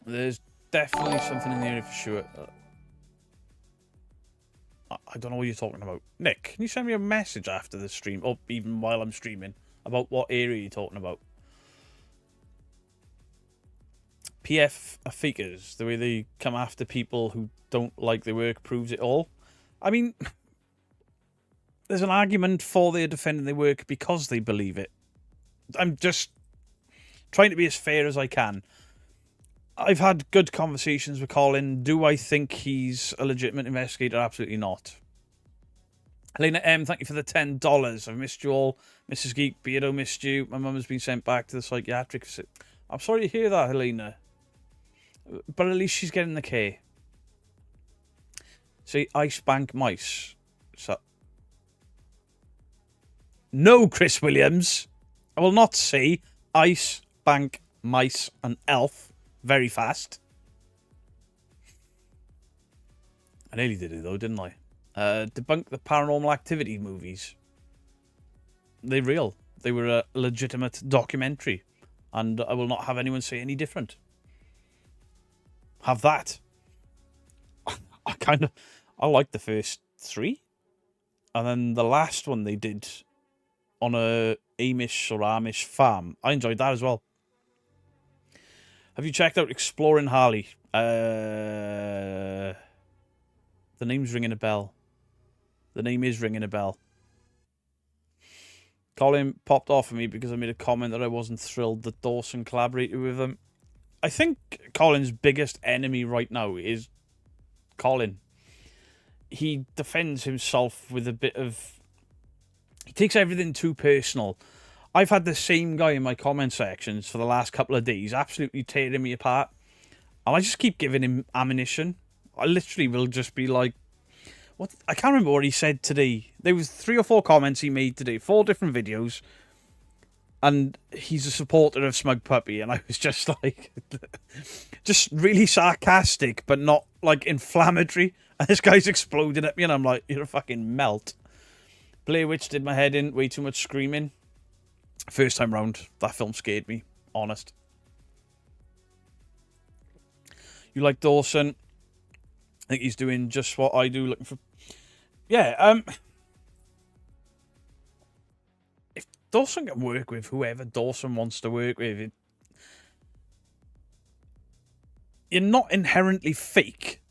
There's definitely something in the area for sure. I don't know what you're talking about. Nick, can you send me a message after the stream, or even while I'm streaming, about what area you're talking about? PF are fakers. The way they come after people who don't like their work proves it all. I mean, there's an argument for they're defending their work because they believe it. I'm just trying to be as fair as I can. I've had good conversations with Colin. Do I think he's a legitimate investigator? Absolutely not. Helena M, thank you for the $10. I've missed you all. Mrs. Geek, Beardo missed you. My mum has been sent back to the psychiatric. I'm sorry to hear that, Helena. But at least she's getting the care. See, Ice Bank Mice. So... No, Chris Williams. I will not say Ice Bank Mice and Elf. Very fast. I nearly did it though, didn't I? Debunk the Paranormal Activity movies. They're real. They were a legitimate documentary. And I will not have anyone say any different. Have that. I like the first three. And then the last one they did on a Amish or Amish farm. I enjoyed that as well. Have you checked out Exploring Harley? The name's ringing a bell. The name is ringing a bell. Colin popped off of me because I made a comment that I wasn't thrilled that Dawson collaborated with him. I think Colin's biggest enemy right now is Colin. He defends himself with a bit of... He takes everything too personal. I've had the same guy in my comment sections for the last couple of days, absolutely tearing me apart. And I just keep giving him ammunition. I literally will just be like... What? I can't remember what he said today. There was 3 or 4 comments he made today, 4 different videos. And he's a supporter of Smug Puppy. And I was just like... just really sarcastic, but not like inflammatory. And this guy's exploding at me and I'm like, you're a fucking melt. Blair Witch did my head in, way too much screaming. First time round, that film scared me, honest. You like Dawson? I think he's doing just what I do, looking for... Yeah, if Dawson can work with whoever Dawson wants to work with, you're not inherently fake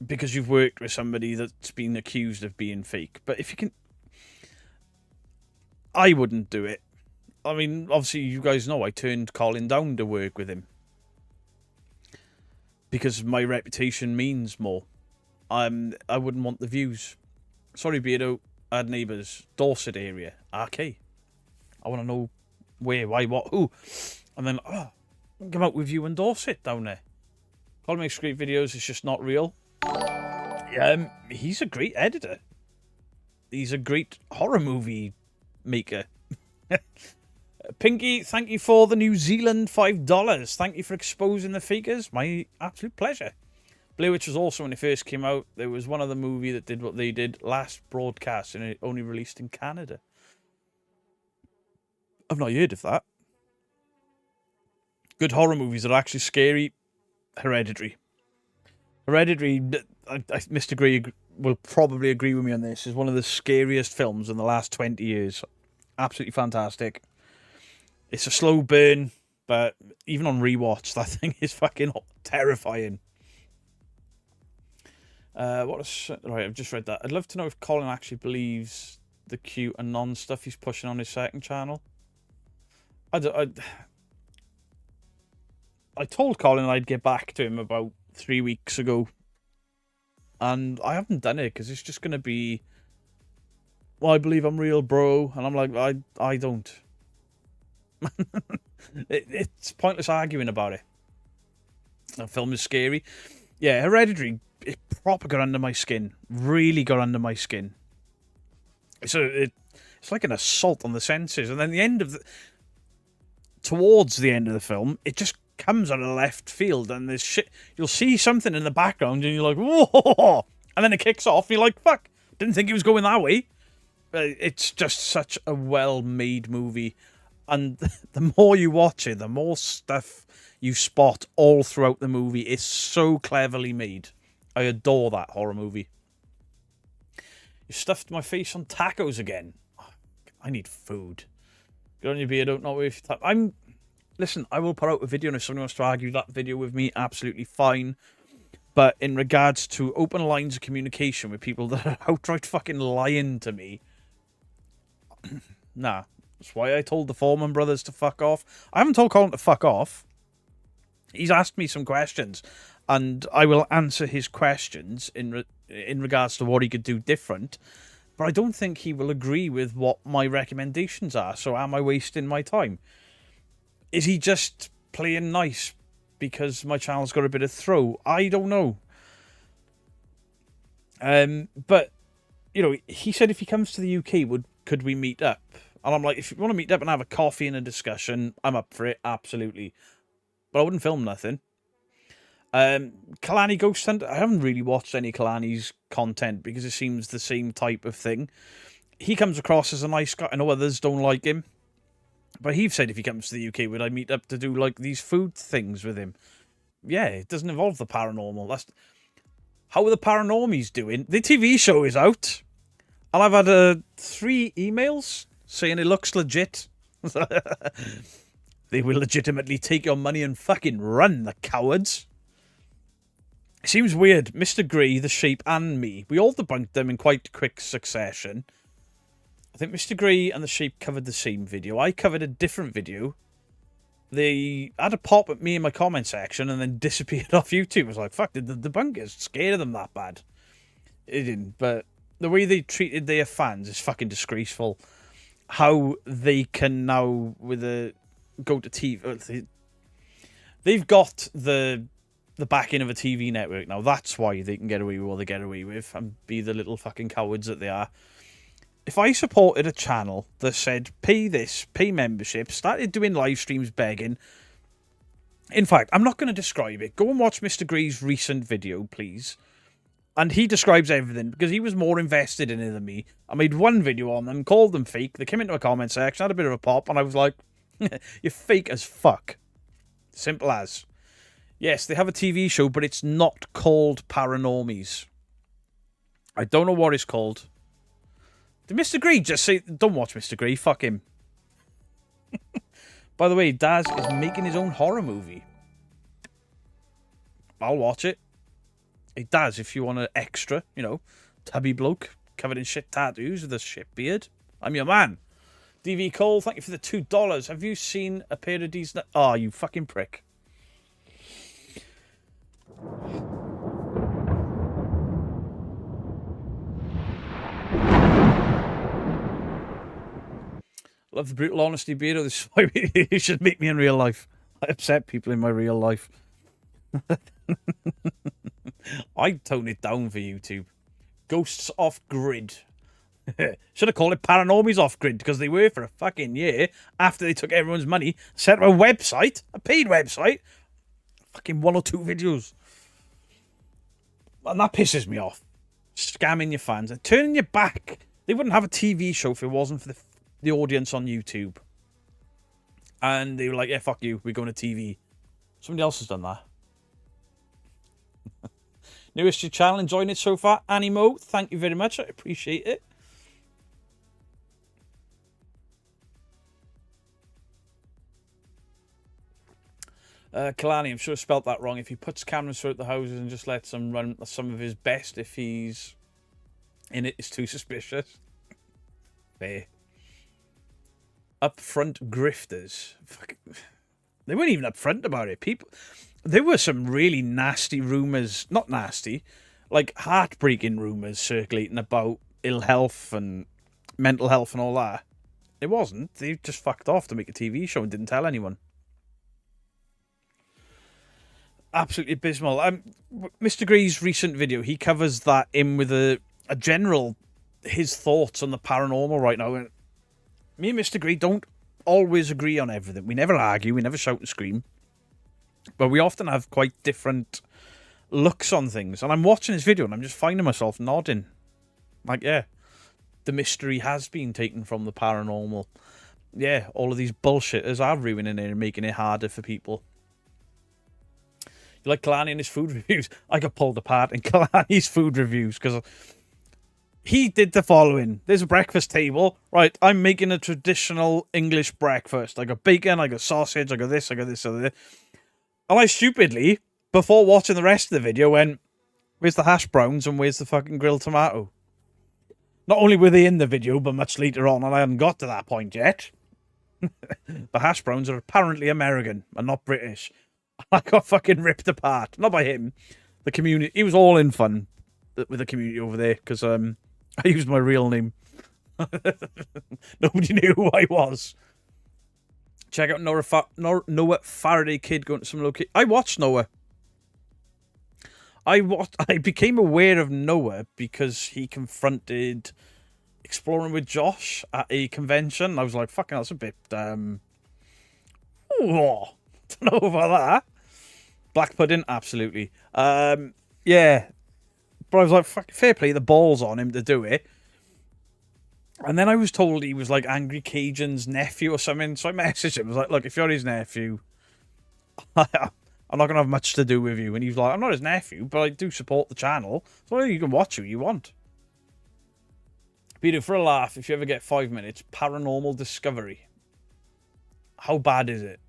because you've worked with somebody that's been accused of being fake. But if you can... I wouldn't do it. I mean, obviously, you guys know I turned Colin down to work with him. Because my reputation means more. I wouldn't want the views. Sorry, Beardo. I had neighbours. Dorset area. RK. I want to know where, why, what, who. And then, come out with you and Dorset down there. Colin makes great videos. It's just not real. He's a great editor. He's a great horror movie maker. Pinky, thank you for the New Zealand $5. Thank you for exposing the fakers. My absolute pleasure. Blair Witch was also, when it first came out, there was one other movie that did what they did last broadcast, and it only released in Canada. I've not heard of that. Good horror movies that are actually scary. Hereditary. Hereditary, Mr. Gray will probably agree with me on this, is one of the scariest films in the last 20 years. Absolutely fantastic. It's a slow burn, but even on rewatch, that thing is fucking terrifying. Right, I've just read that. I'd love to know if Colin actually believes the cute and non stuff he's pushing on his second channel. I told Colin I'd get back to him about 3 weeks ago, and I haven't done it because it's just going to be, well, I believe I'm real, bro, and I'm like, I don't. It's pointless arguing about it. The film is scary. Yeah, Hereditary, it proper got under my skin. Really got under my skin. So it's like an assault on the senses, and then towards the end of the film, it just comes out of left field, and there's shit. You'll see something in the background, and you're like, whoa! And then it kicks off, and you're like, fuck, didn't think it was going that way. It's just such a well-made movie, and the more you watch it, the more stuff you spot all throughout the movie. It's so cleverly made. I adore that horror movie. You stuffed my face on tacos again. I need food. Get on your beer, don't know if listen, I will put out a video, and if someone wants to argue that video with me, absolutely fine. But in regards to open lines of communication with people that are outright fucking lying to me, nah. That's why I told the Foreman brothers to fuck off. I haven't told Colin to fuck off. He's asked me some questions, and I will answer his questions in regards to what he could do different. But I don't think he will agree with what my recommendations are. So am I wasting my time? Is he just playing nice because my channel's got a bit of throw? I don't know. But you know, he said if he comes to the UK, could we meet up? And I'm like, if you want to meet up and have a coffee and a discussion, I'm up for it, absolutely. But I wouldn't film nothing. Kalani Ghost Hunter, I haven't really watched any Kalani's content because it seems the same type of thing. He comes across as a nice guy. I know others don't like him, but he said if he comes to the UK, would I meet up to do like these food things with him? Yeah, it doesn't involve the paranormal. How are the Paranormies doing? The TV show is out, and I've had 3 emails saying it looks legit. They will legitimately take your money and fucking run, the cowards. It seems weird. Mr. Grey, The Shape, and me, we all debunked them in quite quick succession. I think Mr. Grey and The Shape covered the same video. I covered a different video. They had a pop at me in my comment section and then disappeared off YouTube. I was like, fuck, did the debunkers scare them that bad? It didn't, but the way they treated their fans is fucking disgraceful. How they can now, go to TV. They've got the backing of a TV network now. That's why they can get away with what they get away with and be the little fucking cowards that they are. If I supported a channel that said, pay this, pay membership, started doing live streams begging. In fact, I'm not going to describe it. Go and watch Mr. Grey's recent video, please. And he describes everything because he was more invested in it than me. I made one video on them, called them fake. They came into a comment section, had a bit of a pop, and I was like, you're fake as fuck. Simple as. Yes, they have a TV show, but it's not called Paranormies. I don't know what it's called. Did Mr. Grey just say, don't watch Mr. Grey, fuck him. By the way, Daz is making his own horror movie. I'll watch it. Hey, Daz, if you want an extra, tubby bloke covered in shit tattoos with a shit beard, I'm your man. DV Cole, thank you for the $2. Have you seen a pair of these? Oh, you fucking prick. Love the brutal honesty, Beardo. This is why you should meet me in real life. I upset people in my real life. I tone it down for YouTube. Ghosts off grid. Should have called it Paranormies Off Grid, because they were for a fucking year after they took everyone's money, set up a website, a paid website, fucking 1 or 2 videos. And that pisses me off. Scamming your fans and turning your back. They wouldn't have a TV show if it wasn't for the audience on YouTube. And they were like, yeah, fuck you, we're going to TV. Somebody else has done that. Newest to your channel, enjoying it so far? Animo, thank you very much, I appreciate it. Kalani, I'm sure I spelt that wrong. If he puts cameras throughout the houses and just lets them run some of his best, if he's in it, is too suspicious. Fair. Upfront grifters. They weren't even upfront about it. There were some really nasty rumours, not nasty, like heartbreaking rumours circulating about ill health and mental health and all that. It wasn't. They just fucked off to make a TV show and didn't tell anyone. Absolutely abysmal. Mr. Gray's recent video, he covers that in with a general, his thoughts on the paranormal right now. And me and Mr. Gray don't always agree on everything. We never argue, we never shout and scream. But we often have quite different looks on things. And I'm watching his video and I'm just finding myself nodding. Like, yeah, the mystery has been taken from the paranormal. Yeah, all of these bullshitters are ruining it and making it harder for people. You like Kalani and his food reviews? I got pulled apart in Kalani's food reviews because he did the following. There's a breakfast table. Right, I'm making a traditional English breakfast. I got bacon, I got sausage, I got this, I got this, I got this. And I stupidly, before watching the rest of the video, went, where's the hash browns and where's the fucking grilled tomato? Not only were they in the video, but much later on, and I hadn't got to that point yet. The hash browns are apparently American and not British. I got fucking ripped apart. Not by him. The community. He was all in fun with the community over there because I used my real name. Nobody knew who I was. Check out Noah Faraday Kid going to some location. I watched Noah. I became aware of Noah because he confronted Exploring with Josh at a convention. I was like, fucking, that's a bit, don't know about that. Black pudding, absolutely. Yeah. But I was like, fuck, fair play, the ball's on him to do it. And then I was told he was like Angry Cajun's nephew or something. So I messaged him. I was like, look, if you're his nephew, I'm not going to have much to do with you. And he was like, I'm not his nephew, but I do support the channel. So you can watch who you want. Peter, for a laugh, if you ever get 5 minutes, Paranormal Discovery. How bad is it?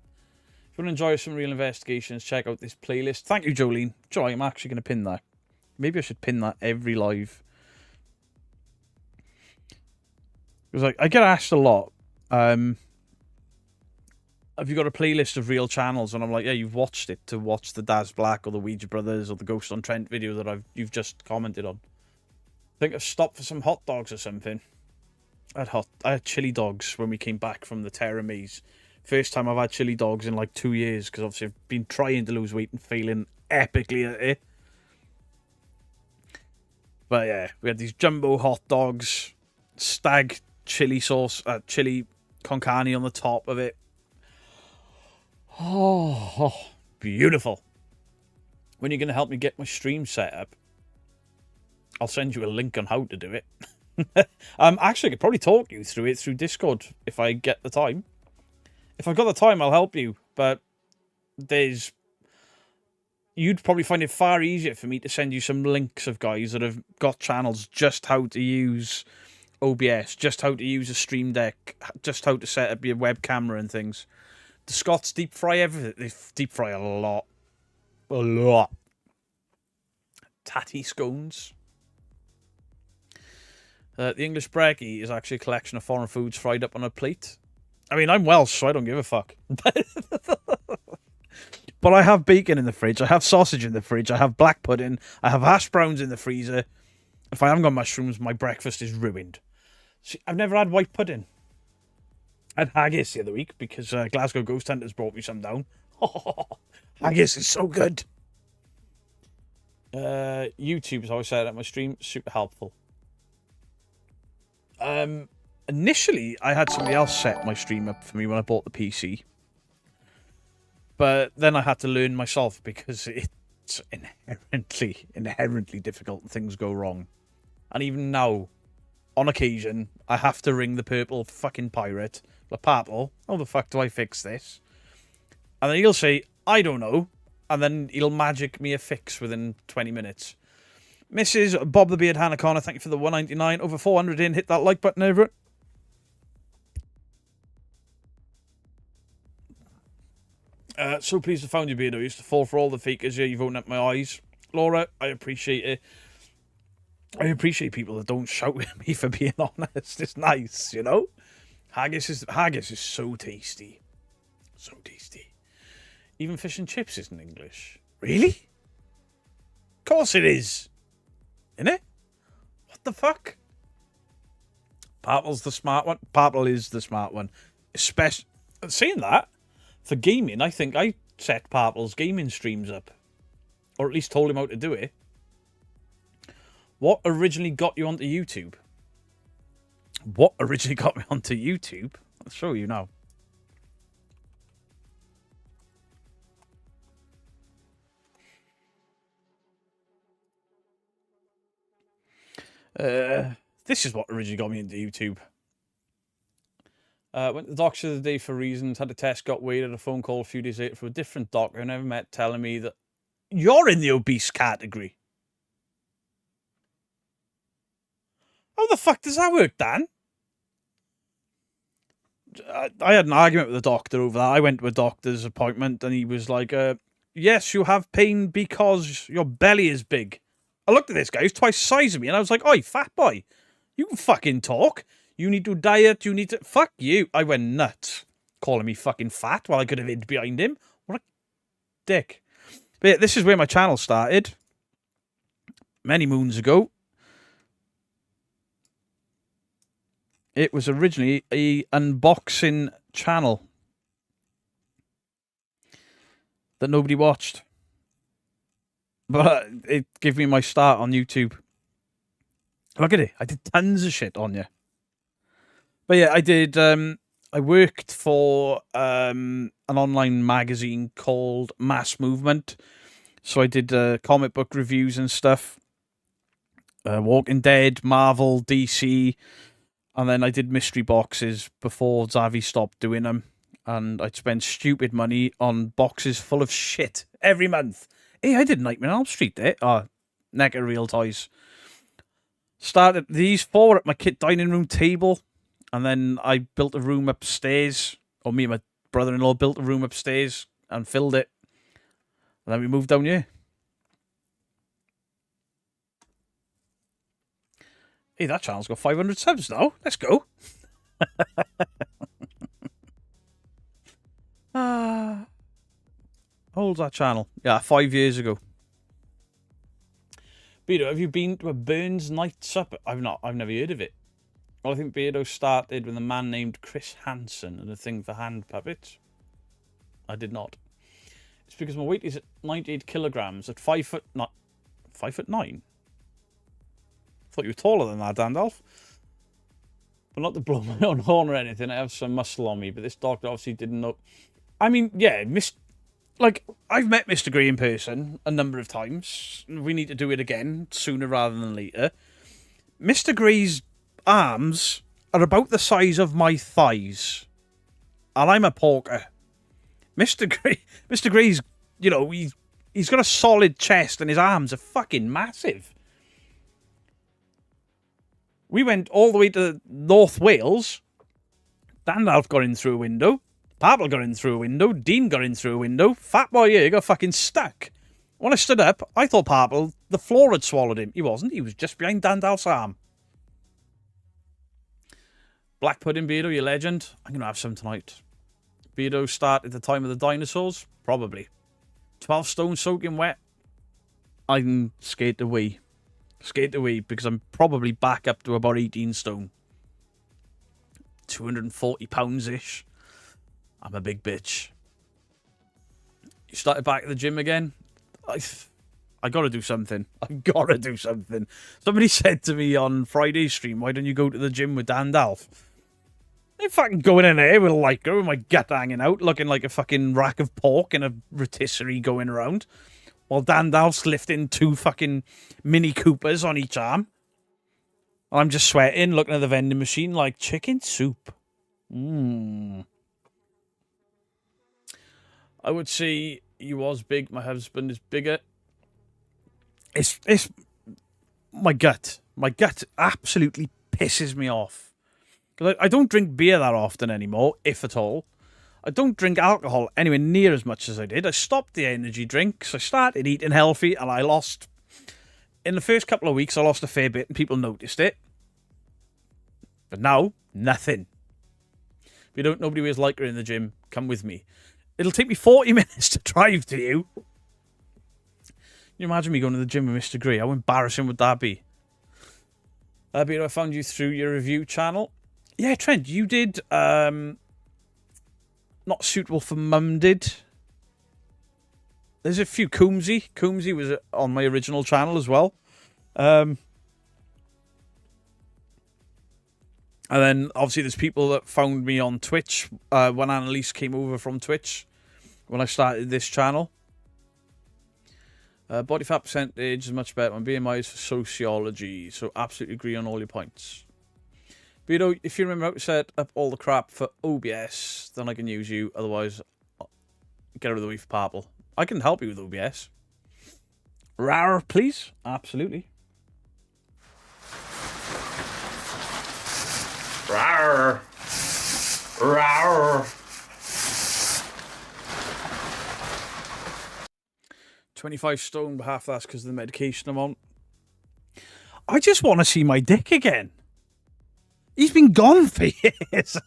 If you want to enjoy some real investigations, check out this playlist. Thank you, Jolene. Joy, I'm actually going to pin that. Maybe I should pin that every live. Because like, I get asked a lot, have you got a playlist of real channels? And I'm like, yeah, you've watched it to watch the Daz Black or the Ouija Brothers or the Ghost on Trent video that you've just commented on. I think I've stopped for some hot dogs or something. I had chili dogs when we came back from the Terror Maze. First time I've had chili dogs in like 2 years because obviously I've been trying to lose weight and failing epically at it. But yeah, we had these jumbo hot dogs, stag chili sauce, chili con carne on the top of it. Oh, beautiful. When you're going to help me get my stream set up, I'll send you a link on how to do it. Actually, I could probably talk you through it through Discord if I get the time. If I've got the time, I'll help you. But you'd probably find it far easier for me to send you some links of guys that have got channels just how to use OBS, just how to use a Stream Deck, just how to set up your web camera and things. The Scots deep fry everything. They deep fry a lot. A lot. Tatty scones. The English brekkie is actually a collection of foreign foods fried up on a plate. I mean, I'm Welsh, so I don't give a fuck. But I have bacon in the fridge. I have sausage in the fridge. I have black pudding. I have hash browns in the freezer. If I haven't got mushrooms, my breakfast is ruined. See, I've never had white pudding. I had haggis the other week because Glasgow Ghost Hunters brought me some down. Haggis is so good. YouTube is always said at my stream, super helpful. Initially, I had somebody else set my stream up for me when I bought the PC. But then I had to learn myself because it's inherently difficult and things go wrong. And even now, on occasion, I have to ring the purple fucking pirate. The Purple, how the fuck do I fix this? And then he'll say, I don't know. And then he'll magic me a fix within 20 minutes. Mrs. Bob the Beard Hannah Connor, thank you for the 199. Over 400 in. Hit that like button over it. So pleased to found you, Beardo. I used to fall for all the fakers here. You've opened up my eyes. Laura, I appreciate it. I appreciate people that don't shout at me for being honest. It's nice, you know? Haggis is so tasty. So tasty. Even fish and chips isn't English. Really? Of course it is. Isn't it? What the fuck? Purple's the smart one. Purple is the smart one. Especially, saying that, for gaming, I think I set Purple's gaming streams up. Or at least told him how to do it. What originally got you onto YouTube? What originally got me onto YouTube? I'll show you now. This is what originally got me into YouTube. Went to the doctor the other day for reasons, had a test, got weighed, had a phone call a few days later from a different doctor I never met telling me that you're in the obese category. How the fuck does that work, Dan? I had an argument with the doctor over that. I went to a doctor's appointment and he was like, yes, you have pain because your belly is big. I looked at this guy, he's twice the size of me, and I was like, oi, fat boy, you can fucking talk. You need to diet, you need to... Fuck you. I went nuts, calling me fucking fat while I could have hid behind him. What a dick. But yeah, this is where my channel started. Many moons ago. It was originally a unboxing channel that nobody watched. But it gave me my start on YouTube. Look at it. I did tons of shit on you. But yeah, I did... I worked for an online magazine called Mass Movement. So I did comic book reviews and stuff. Walking Dead, Marvel, DC... And then I did mystery boxes before Zavi stopped doing them. And I'd spend stupid money on boxes full of shit every month. Hey, I did Nightmare on Elm Street there. Oh, neck of real toys. Started these 4 at my kit dining room table. And then I built a room upstairs. Or me and my brother-in-law built a room upstairs and filled it. And then we moved down here. Hey, that channel's got 500 subs now. Let's go. How old's that channel? Yeah, 5 years ago. Beardo, have you been to a Burns Night Supper? I've never heard of it. Well, I think Beardo started with a man named Chris Hansen and a thing for hand puppets. I did not. It's because my weight is at 98 kilograms at 5 foot... Not 5'9". Thought you were taller than that, Dandalf. But not to blow my own horn or anything. I have some muscle on me, but this doctor obviously didn't know. I mean, yeah, I've met Mr. Grey in person a number of times. We need to do it again sooner rather than later. Mr. Grey's arms are about the size of my thighs, and I'm a porker. Mr. Grey's, you know, he's got a solid chest, and his arms are fucking massive. We went all the way to North Wales. Dandalf got in through a window. Purple got in through a window. Dean got in through a window. Fat boy here got fucking stuck. When I stood up, I thought Purple, the floor had swallowed him. He wasn't. He was just behind Dandalf's arm. Black pudding, Beardo, you legend. I'm going to have some tonight. Beardo started the time of the dinosaurs? Probably. 12 stone soaking wet? I'm scared to wee. Scared to wee because I'm probably back up to about 18 stone. 240 pounds-ish. I'm a big bitch. You started back at the gym again? I gotta do something. I gotta do something. Somebody said to me on Friday's stream, why don't you go to the gym with Dan Dalf? I ain't fucking going in there with a Lycra with my gut hanging out, looking like a fucking rack of pork in a rotisserie going around, while Dan Dalf's lifting 2 fucking Mini Coopers on each arm. And I'm just sweating, looking at the vending machine like chicken soup. I would say he was big. My husband is bigger. It's my gut. My gut absolutely pisses me off. Because I don't drink beer that often anymore, if at all. I don't drink alcohol anywhere near as much as I did. I stopped the energy drinks. I started eating healthy, and I lost... In the first couple of weeks, I lost a fair bit, and people noticed it. But now, nothing. If you don't, nobody wears Lycra in the gym, come with me. It'll take me 40 minutes to drive to you. Can you imagine me going to the gym with Mr. Grey? How embarrassing would that be? Peter, I found you through your review channel. Yeah, Trent, you did Not Suitable for Mum did. There's a few. Coombsy was on my original channel as well. And then, obviously, there's people that found me on Twitch when Annalise came over from Twitch when I started this channel. Body fat percentage is much better when BMI is for sociology, so absolutely agree on all your points. But, you know, if you remember how to set up all the crap for OBS, then I can use you. Otherwise, get out of the way for Purple. I can help you with OBS. Rar, please. Absolutely. Rar. Rar. 25 stone, but half that's because of the medication I'm on. I just want to see my dick again. He's been gone for years.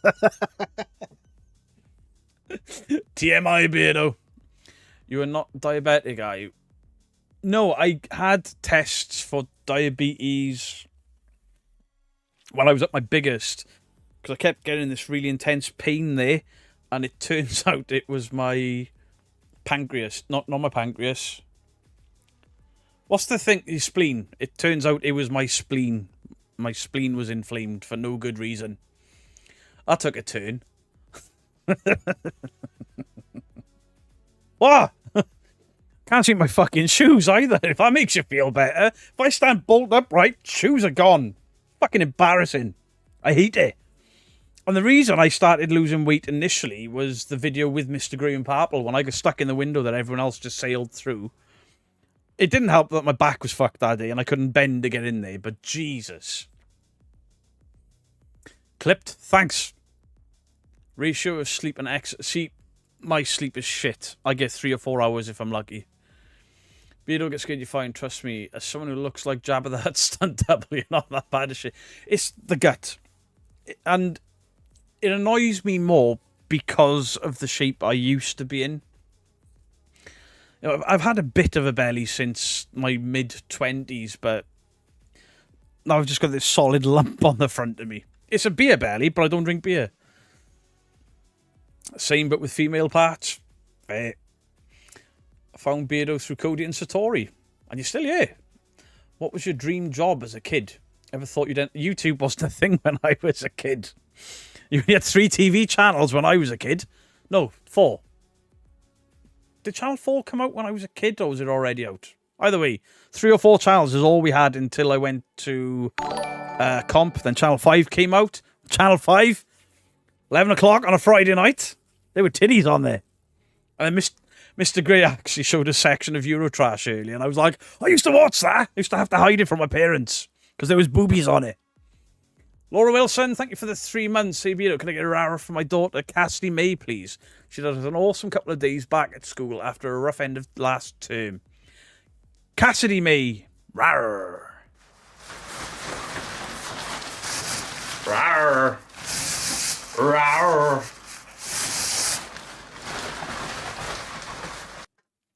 TMI, Beardo. You are not diabetic, are you? No, I had tests for diabetes when I was at my biggest, because I kept getting this really intense pain there, and it turns out it was my pancreas. Not my pancreas. What's the thing? Your spleen. It turns out it was my spleen. My spleen was inflamed for no good reason. I took a turn. What? Can't see my fucking shoes either, if that makes you feel better. If I stand bolt upright, shoes are gone. Fucking embarrassing. I hate it. And the reason I started losing weight initially was the video with Mr. Grey and Purple when I got stuck in the window that everyone else just sailed through. It didn't help that my back was fucked that day and I couldn't bend to get in there, but Jesus. Clipped? Thanks. Ratio of sleep and exercise. See, my sleep is shit. I get 3 or 4 hours if I'm lucky. But you don't get scared, you're fine. Trust me, as someone who looks like Jabba the Hutt stunt double, you're not that bad as shit. It's the gut. And it annoys me more because of the shape I used to be in. You know, I've had a bit of a belly since my mid-20s, but now I've just got this solid lump on the front of me. It's a beer belly, but I don't drink beer. Same, but with female parts. I found Beardo through Cody and Satori, and you're still here. What was your dream job as a kid? Ever thought you'd... YouTube wasn't a thing when I was a kid. You had 3 TV channels when I was a kid. No, 4. Did Channel 4 come out when I was a kid, or was it already out? Either way, 3 or 4 channels is all we had until I went to comp. Then Channel 5 came out. Channel 5, 11 o'clock on a Friday night. There were titties on there. And then Mr. Grey actually showed a section of Eurotrash earlier, and I was like, I used to watch that. I used to have to hide it from my parents because there was boobies on it. Laura Wilson, thank you for the 3 months. Hey, Beardo, can I get a rara for my daughter, Cassidy May, please? She had an awesome couple of days back at school after a rough end of last term. Cassidy May. Rawr. Rawr. Rawr.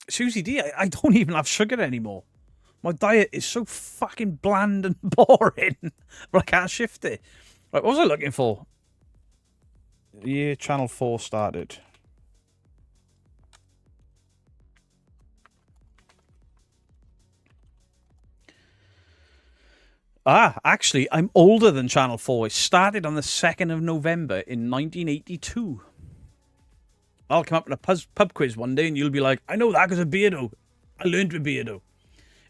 Susie D, I don't even have sugar anymore. My diet is so fucking bland and boring, but I can't shift it. Right, what was I looking for? The year Channel 4 started. Actually, I'm older than Channel 4. It started on the 2nd of November in 1982. I'll come up with a pub quiz one day and you'll be like, I know that because of Beardo. I learned with Beardo.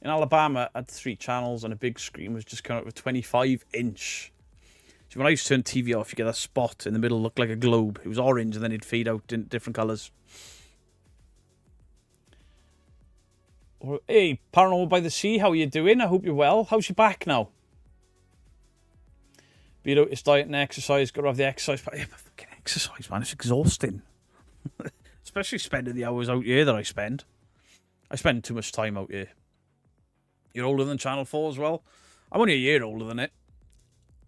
In Alabama, I had 3 channels and a big screen was just coming up with 25-inch. So when I used to turn TV off, you get that spot in the middle, looked like a globe. It was orange and then it'd fade out in different colours. Hey, Paranormal by the Sea, how are you doing? I hope you're well. How's your back now? Beardo, it's diet and exercise. Got to have the exercise. Yeah, but fucking exercise, man. It's exhausting. Especially spending the hours out here that I spend. I spend too much time out here. You're older than Channel 4 as well? I'm only a year older than it.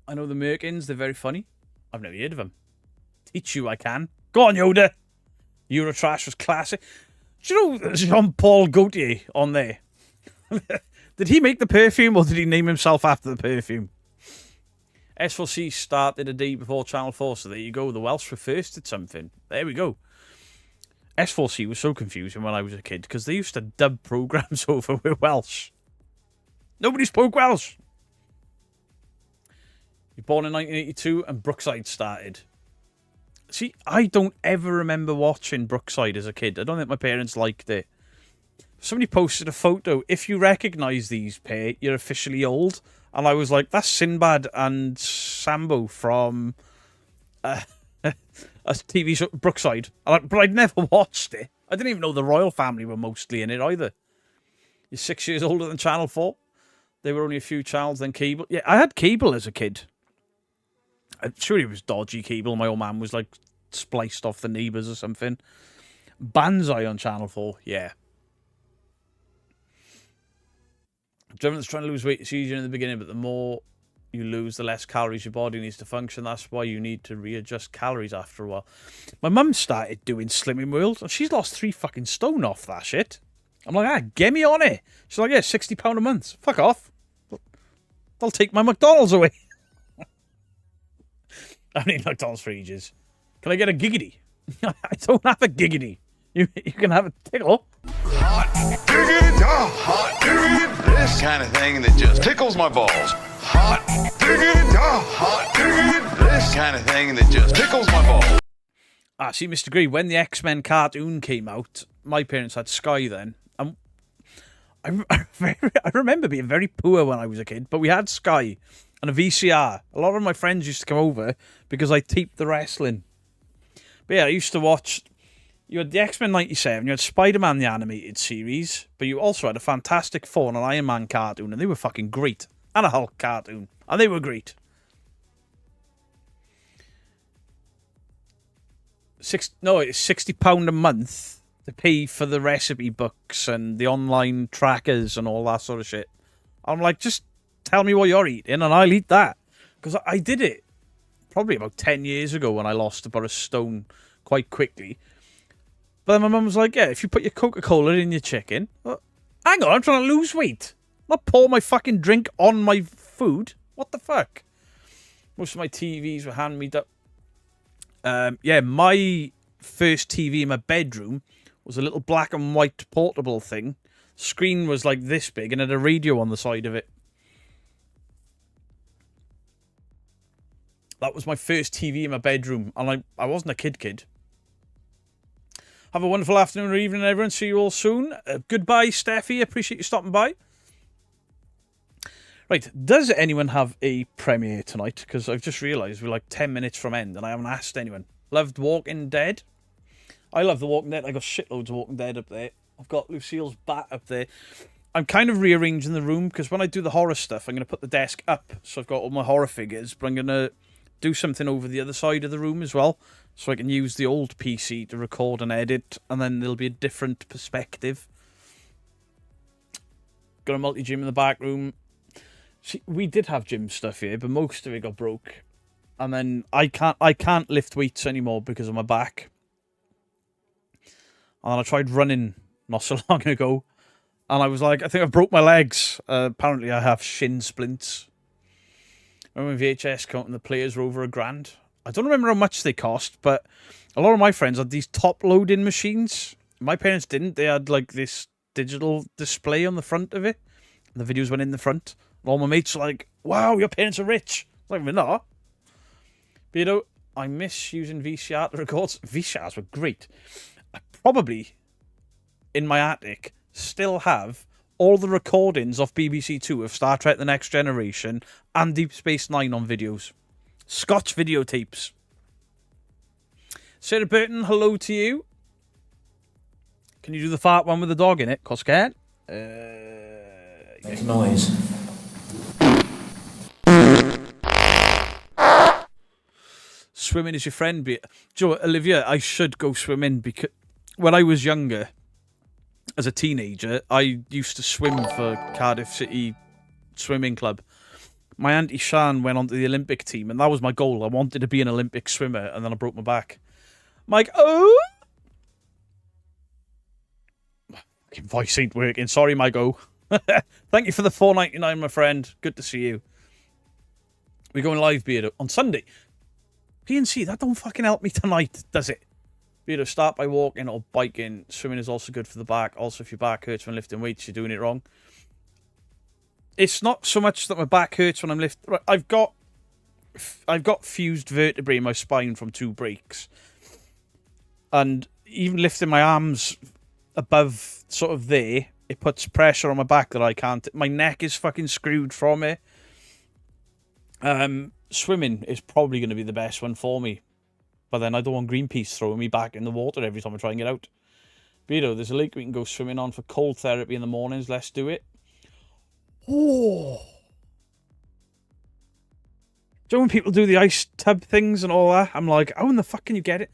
I know the Merkins, they're very funny. I've never heard of them. Teach you I can. Go on, Yoda! Eurotrash was classic. Do you know Jean-Paul Gaultier on there? Did he make the perfume or did he name himself after the perfume? S4C started a day before Channel 4, so there you go. The Welsh were first at something. There we go. S4C was so confusing when I was a kid because they used to dub programs over with Welsh. Nobody spoke Welsh. You're born in 1982 and Brookside started. See, I don't ever remember watching Brookside as a kid. I don't think my parents liked it. Somebody posted a photo. If you recognise these pair, you're officially old. And I was like, that's Sinbad and Sambo from a TV show, Brookside. But I'd never watched it. I didn't even know the royal family were mostly in it either. You're 6 years older than Channel 4. There were only a few channels, then cable. Yeah, I had cable as a kid. I'm sure it was dodgy cable. My old man was like spliced off the neighbours or something. Banzai on Channel 4, yeah. Driven that's trying to lose weight, it's easier in the beginning, but the more you lose, the less calories your body needs to function. That's why you need to readjust calories after a while. My mum started doing Slimming World, and she's lost 3 fucking stone off that shit. I'm like, get me on it. She's like, yeah, £60 a month. Fuck off. They'll take my McDonald's away. I haven't eaten McDonald's for ages. Can I get a giggity? I don't have a giggity. You can have a tickle. Hot diggity, hot diggity, this kind of thing that just tickles my balls. Hot diggity, hot diggity, this kind of thing that just tickles my balls. See, Mr. Grey, when the X-Men cartoon came out, my parents had Sky then. I remember being very poor when I was a kid, but we had Sky and a VCR. A lot of my friends used to come over because I taped the wrestling. But yeah, I used to watch... You had the X-Men 97, you had Spider-Man the animated series, but you also had a Fantastic Four and an Iron Man cartoon, and they were fucking great. And a Hulk cartoon, and they were great. It's £60 a month to pay for the recipe books and the online trackers and all that sort of shit. I'm like, just tell me what you're eating and I'll eat that. Because I did it probably about 10 years ago when I lost about a stone quite quickly. But then my mum was like, yeah, if you put your Coca-Cola in your chicken... hang on, I'm trying to lose weight. Not pour my fucking drink on my food. What the fuck? Most of my TVs were hand-me-down. Yeah, my first TV in my bedroom was a little black and white portable thing. Screen was like this big and had a radio on the side of it. That was my first TV in my bedroom, and I wasn't a kid. Have a wonderful afternoon or evening, everyone. See you all soon. Goodbye, Steffi. Appreciate you stopping by. Right, does anyone have a premiere tonight? Because I've just realised we're like 10 minutes from end, and I haven't asked anyone. Loved Walking Dead. I love The Walking Dead. I got shitloads of Walking Dead up there. I've got Lucille's bat up there. I'm kind of rearranging the room because when I do the horror stuff, I'm going to put the desk up. So I've got all my horror figures, but I'm going to do something over the other side of the room as well. So I can use the old PC to record and edit, and then there'll be a different perspective. Got a multi-gym in the back room. See, we did have gym stuff here, but most of it got broke. And then I can't lift weights anymore because of my back. And I tried running not so long ago, and I was like, I think I broke my legs. Apparently I have shin splints. Remember when VHS counting the players were over £1,000? I don't remember how much they cost, but a lot of my friends had these top-loading machines. My parents didn't. They had like this digital display on the front of it, The videos went in the front. And all my mates were like, wow, your parents are rich. I was like, we're not. But, you know, I miss using VCR to record. VCRs were great. I probably, in my attic, still have all the recordings of BBC Two of Star Trek The Next Generation and Deep Space Nine on videos. Scotch videotapes. Sarah Burton, hello to you. Can you do the fart one with the dog in it? Cause can. Make a noise. Swimming is your friend. Joe, Olivia, I should go swimming because when I was younger, as a teenager, I used to swim for Cardiff City Swimming Club. My auntie Shan went onto the Olympic team, and that was my goal. I wanted to be an Olympic swimmer, and then I broke my back. Mike, oh! Fucking voice ain't working. Sorry, Mike, oh. Thank you for the $4.99, my friend. Good to see you. We're going live, Beardo, on Sunday. PNC, that don't fucking help me tonight, does it? Beardo, start by walking or biking. Swimming is also good for the back. Also, if your back hurts when lifting weights, you're doing it wrong. It's not so much that my back hurts when I'm lifting. I've got fused vertebrae in my spine from 2 breaks. And even lifting my arms above sort of there, it puts pressure on my back that I can't. My neck is fucking screwed from it. Swimming is probably going to be the best one for me. But then I don't want Greenpeace throwing me back in the water every time I try and get out. Beto, there's a lake we can go swimming on for cold therapy in the mornings. Let's do it. Oh. Do you know when people do the ice tub things and all that? I'm like, how in the fuck can you get it?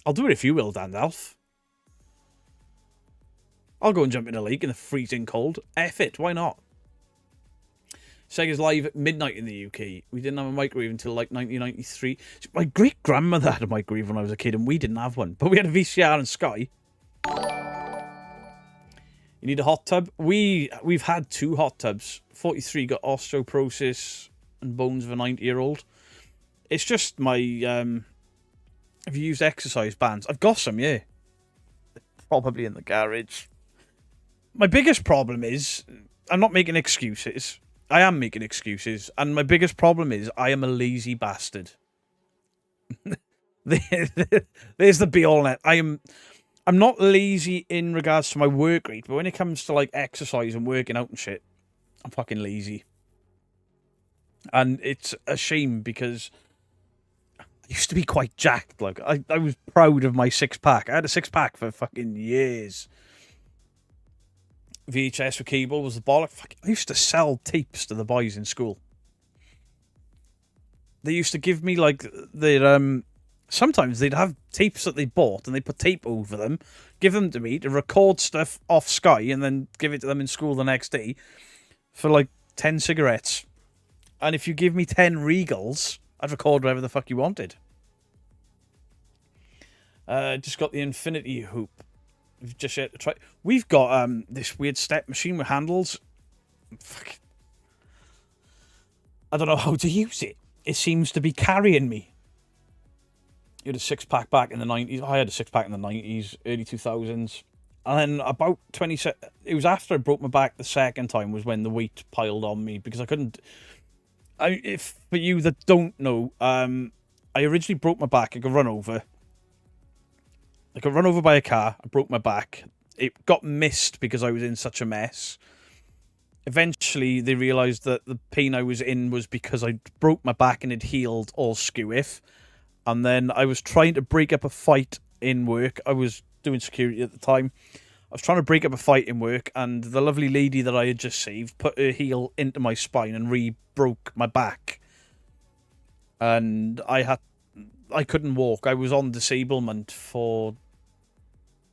I'll do it if you will, Dandalf. I'll go and jump in a lake in the freezing cold. F it, why not? Sega's live at midnight in the UK. We didn't have a microwave until like 1993. My great-grandmother had a microwave when I was a kid and we didn't have one. But we had a VCR and Sky. You need a hot tub? We've had 2 hot tubs. 43 got osteoporosis and bones of a 90-year-old. It's just my... have you used exercise bands? I've got some, yeah. Probably in the garage. My biggest problem is... I'm not making excuses. I am making excuses. And my biggest problem is I am a lazy bastard. There's the be-all net. I'm not lazy in regards to my work rate, but when it comes to like exercise and working out and shit, I'm fucking lazy. And it's a shame because I used to be quite jacked. Like I was proud of my 6-pack. I had a 6-pack for fucking years. VHS for cable was the bollock. I used to sell tapes to the boys in school. They used to give me like their sometimes they'd have tapes that they bought and they put tape over them, give them to me to record stuff off Sky and then give it to them in school the next day for like 10 cigarettes. And if you give me 10 Regals, I'd record whatever the fuck you wanted. Just got the Infinity Hoop. We've just yet to try. We've got this weird step machine with handles. Fuck. I don't know how to use it. It seems to be carrying me. You had a 6-pack back in the 90s. I had a 6-pack in the 90s, early 2000s. And then about 20... It was after I broke my back the second time was when the weight piled on me because I couldn't... If for you that don't know, I originally broke my back. I got run over. I got run over by a car. I broke my back. It got missed because I was in such a mess. Eventually, they realised that the pain I was in was because I broke my back and it healed all skewiff. And then I was trying to break up a fight in work. I was doing security at the time. I was trying to break up a fight in work, and the lovely lady that I had just saved put her heel into my spine and re-broke my back. And I couldn't walk. I was on disablement for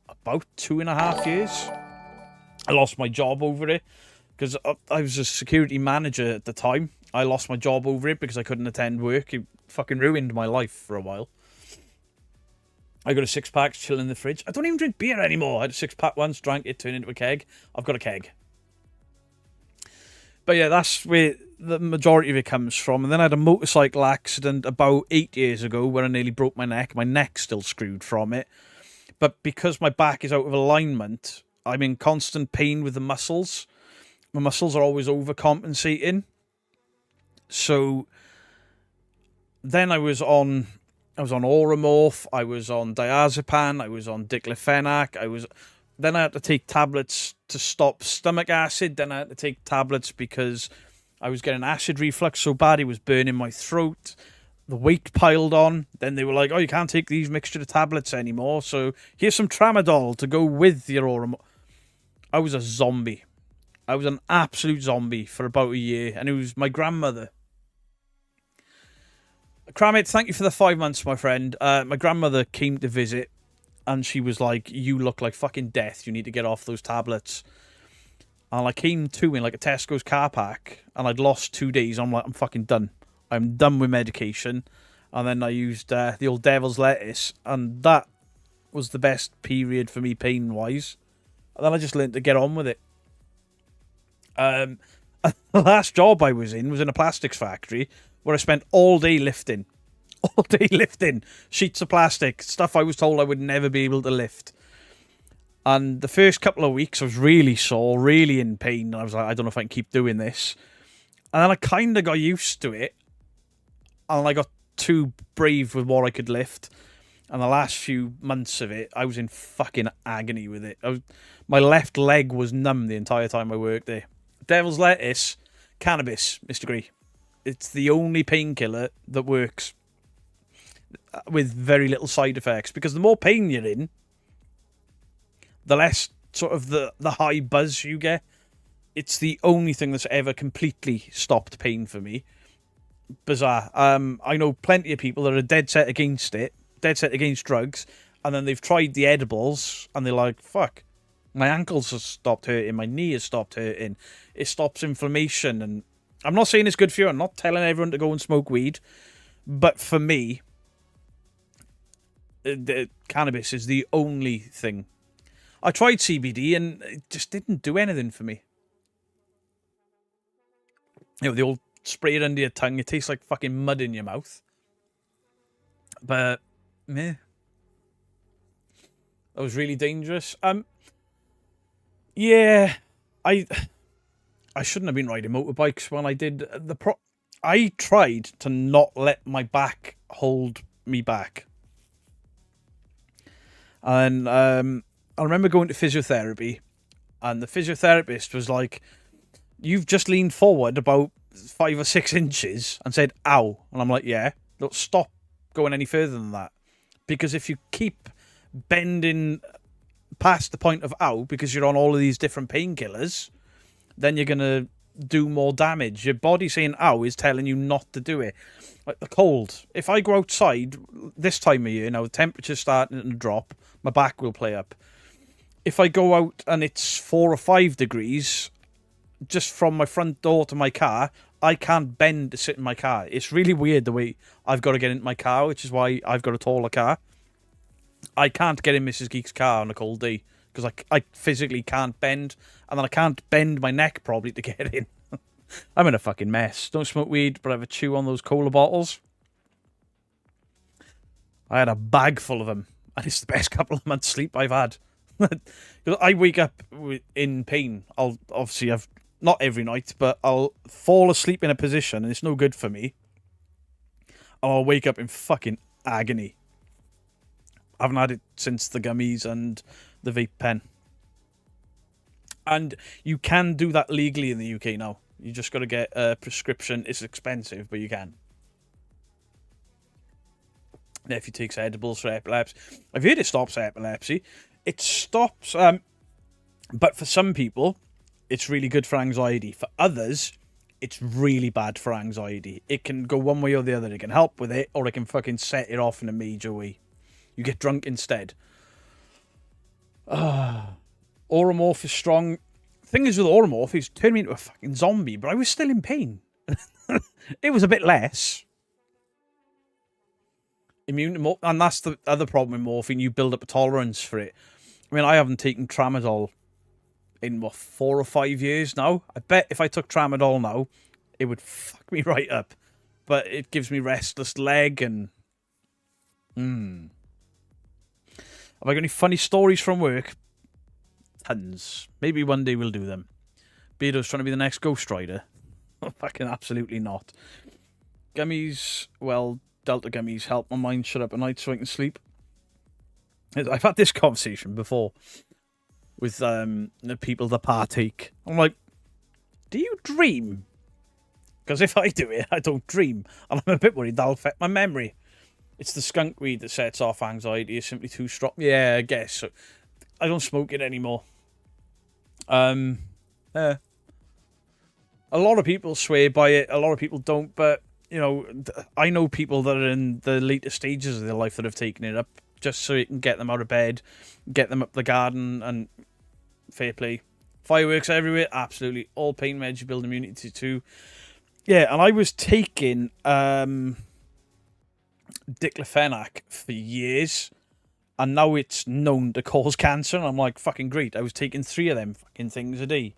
about 2.5 years. I lost my job over it because I was a security manager at the time. I lost my job over it because I couldn't attend work. It fucking ruined my life for a while. I got a 6-pack chilling in the fridge. I don't even drink beer anymore. I had a 6-pack once, drank it, turned into a keg. I've got a keg. But yeah, that's where the majority of it comes from. And then I had a motorcycle accident about 8 years ago where I nearly broke my neck. My neck's still screwed from it. But because my back is out of alignment, I'm in constant pain with the muscles. my muscles are always overcompensating. So then I was on Oromorph, I was on diazepam, I was on diclofenac, then I had to take tablets to stop stomach acid, then I had to take tablets because I was getting acid reflux so bad it was burning my throat. The weight piled on. Then they were like, oh, you can't take these mixture of tablets anymore, so here's some tramadol to go with your Oromorph. I was a zombie. I was an absolute zombie for about a year, and it was my grandmother. Kramit, thank you for the 5 months, my friend. My grandmother came to visit, and she was like, you look like fucking death. You need to get off those tablets. And I came to in like a Tesco's car park, and I'd lost 2 days. I'm like, I'm fucking done. I'm done with medication. And then I used the old devil's lettuce, and that was the best period for me pain-wise. And then I just learned to get on with it. The last job I was in a plastics factory where I spent all day lifting. All day lifting. Sheets of plastic. Stuff I was told I would never be able to lift. And the first couple of weeks I was really sore, really in pain. And I was like, I don't know if I can keep doing this. And then I kind of got used to it. And I got too brave with what I could lift. And the last few months of it, I was in fucking agony with it. My left leg was numb the entire time I worked there. Devil's lettuce, cannabis, Mr. Gree. It's the only painkiller that works with very little side effects. Because the more pain you're in, the less sort of the high buzz you get. It's the only thing that's ever completely stopped pain for me. Bizarre. I know plenty of people that are dead set against it, dead set against drugs, and then they've tried the edibles, and they're like, fuck, my ankles have stopped hurting, my knee has stopped hurting, it stops inflammation, and I'm not saying it's good for you, I'm not telling everyone to go and smoke weed, but for me, the cannabis is the only thing. I tried CBD, and it just didn't do anything for me. You know, the old spray it under your tongue, it tastes like fucking mud in your mouth. But, meh. That was really dangerous. Yeah, I shouldn't have been riding motorbikes when I did. I tried to not let my back hold me back. And I remember going to physiotherapy, and the physiotherapist was like, you've just leaned forward about 5 or 6 inches and said, ow. And I'm like, yeah, don't stop going any further than that. Because if you keep bending past the point of ow, because you're on all of these different painkillers, then you're going to do more damage. Your body saying ow is telling you not to do it. Like the cold. If I go outside this time of year, now the temperature's starting to drop, my back will play up. If I go out and it's 4 or 5 degrees, just from my front door to my car, I can't bend to sit in my car. It's really weird the way I've got to get into my car, which is why I've got a taller car. I can't get in Mrs. Geek's car on a cold day because I physically can't bend, and then I can't bend my neck probably to get in. I'm in a fucking mess. Don't smoke weed, but I have a chew on those cola bottles. I had a bag full of them, and it's the best couple of months' sleep I've had. I wake up in pain. I'll obviously have, not every night, but I'll fall asleep in a position, and it's no good for me. And I'll wake up in fucking agony. I haven't had it since the gummies and the vape pen. And you can do that legally in the UK now. You just got to get a prescription. It's expensive, but you can. If you take edibles for epilepsy. I've heard it stops epilepsy. It stops, but for some people, it's really good for anxiety. For others, it's really bad for anxiety. It can go one way or the other. It can help with it, or it can fucking set it off in a major way. You get drunk instead. Oromorph is strong. Thing is with Oromorph, he's turned me into a fucking zombie, but I was still in pain. It was a bit less. Immune to morphine, and that's the other problem with morphine. You build up a tolerance for it. I mean, I haven't taken tramadol in, 4 or 5 years now. I bet if I took tramadol now, it would fuck me right up. But it gives me restless leg and... Have I got any funny stories from work? Tons. Maybe one day we'll do them. Beardo's trying to be the next Ghost Rider. Fucking absolutely not. Gummies, well, Delta gummies help my mind shut up at night so I can sleep. I've had this conversation before with the people that partake. I'm like, do you dream? Because if I do it, I don't dream. And I'm a bit worried that'll affect my memory. It's the skunk weed that sets off anxiety. It's simply too strong. Yeah, I guess. So I don't smoke it anymore. A lot of people swear by it. A lot of people don't. But, you know, I know people that are in the later stages of their life that have taken it up just so it can get them out of bed, get them up the garden, and fair play. Fireworks everywhere, absolutely. All pain meds, you build immunity too. Yeah, and I was taking diclofenac for years, and now it's known to cause cancer, and I'm like, fucking great. I was taking 3 of them fucking things a day.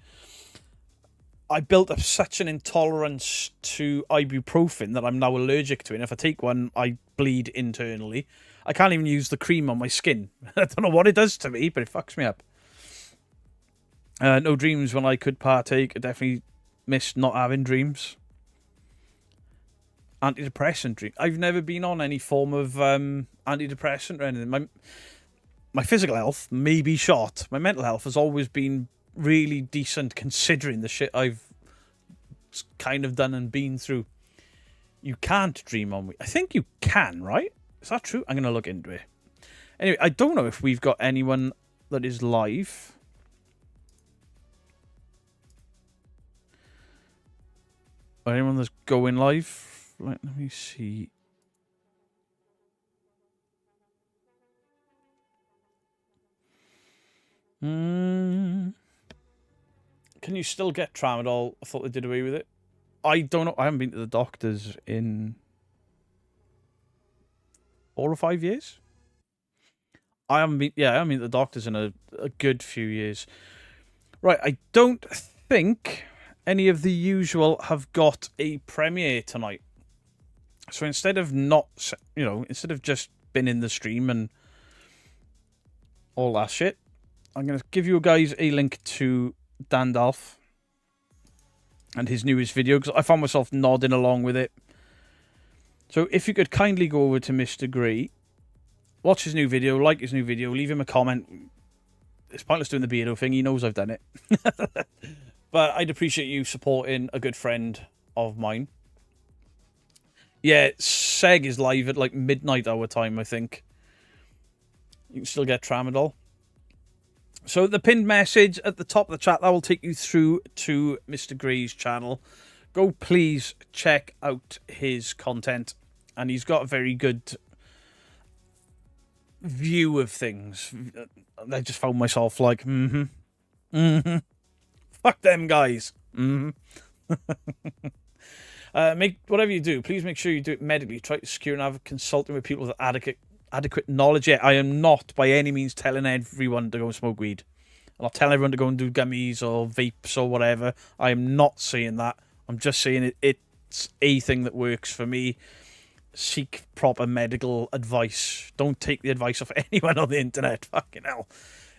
I built up such an intolerance to ibuprofen that I'm now allergic to it, and if I take one, I bleed internally. I can't even use the cream on my skin. I don't know what it does to me, but it fucks me up. No dreams when I could partake. I definitely missed not having dreams. Antidepressant dream. I've never been on any form of antidepressant or anything. My physical health may be shot. My mental health has always been really decent considering the shit I've kind of done and been through. You can't dream on weed. I think you can, right? Is that true? I'm going to look into it. Anyway, I don't know if we've got anyone that is live. Or anyone that's going live. Right, let me see. Can you still get tramadol? I thought they did away with it. I don't know. I haven't been to the doctors in 4 or 5 years. I haven't been to the doctors in a good few years. Right, I don't think any of the usual have got a premiere tonight. So instead of instead of just been in the stream and all that shit, I'm going to give you guys a link to Dandalf and his newest video, because I found myself nodding along with it. So if you could kindly go over to Mr. Grey, watch his new video, like his new video, leave him a comment. It's pointless doing the Beardo thing, he knows I've done it. But I'd appreciate you supporting a good friend of mine. Yeah, Seg is live at like midnight our time, I think. You can still get tramadol. So the pinned message at the top of the chat, that will take you through to Mr. Grey's channel. Go please check out his content. And he's got a very good view of things. I just found myself like, fuck them guys. Make whatever you do, please make sure you do it medically. Try to secure and have consulting with people with adequate knowledge. Yeah, I am not by any means telling everyone to go and smoke weed. I'm not telling everyone to go and do gummies or vapes or whatever. I am not saying that. I'm just saying it's a thing that works for me. Seek proper medical advice. Don't take the advice of anyone on the internet. Fucking hell.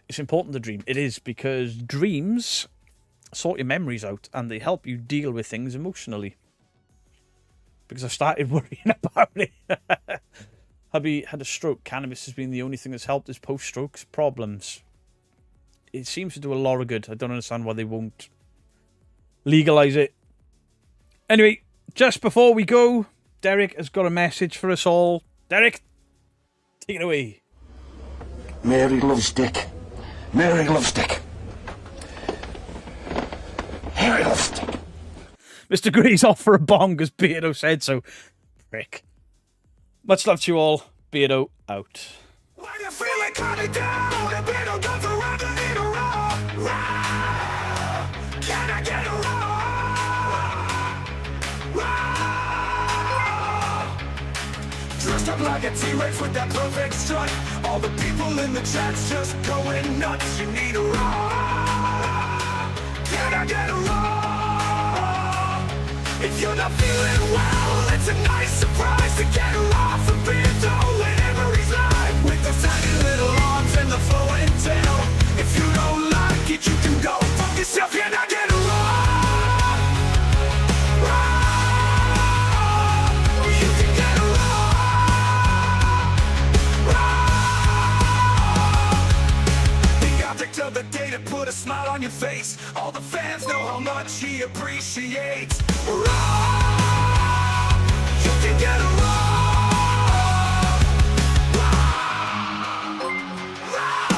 It's important to dream. It is, because dreams sort your memories out and they help you deal with things emotionally. Because I've started worrying about it. Hubby had a stroke. Cannabis has been the only thing that's helped his post-stroke problems. It seems to do a lot of good. I don't understand why they won't legalise it. Anyway, just before we go, Derek has got a message for us all. Derek, take it away. Mary loves Dick. Mary loves Dick. Mary loves Dick. Mr. Grey's off for a bong, as Beardo said so. Prick. Much love to you all. Beardo out. When you feel it coming down, the Beardo goes around and in a row. Can I get a row? Dressed up like a T-Rex with that perfect strut. All the people in the chat's just going nuts. You need a row. Can I get a row? If you're not feeling well, it's a nice surprise to get her off a Beardo whenever he's live. With those tiny little arms and the flowing tail. If you don't like it, you can go fuck yourself. Can I get a roll? on your face. All the fans know how much he appreciates. Raw, you can get a raw.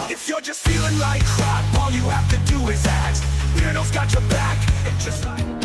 If you're just feeling like crap, all you have to do is ask. Beardo's got your back, and just like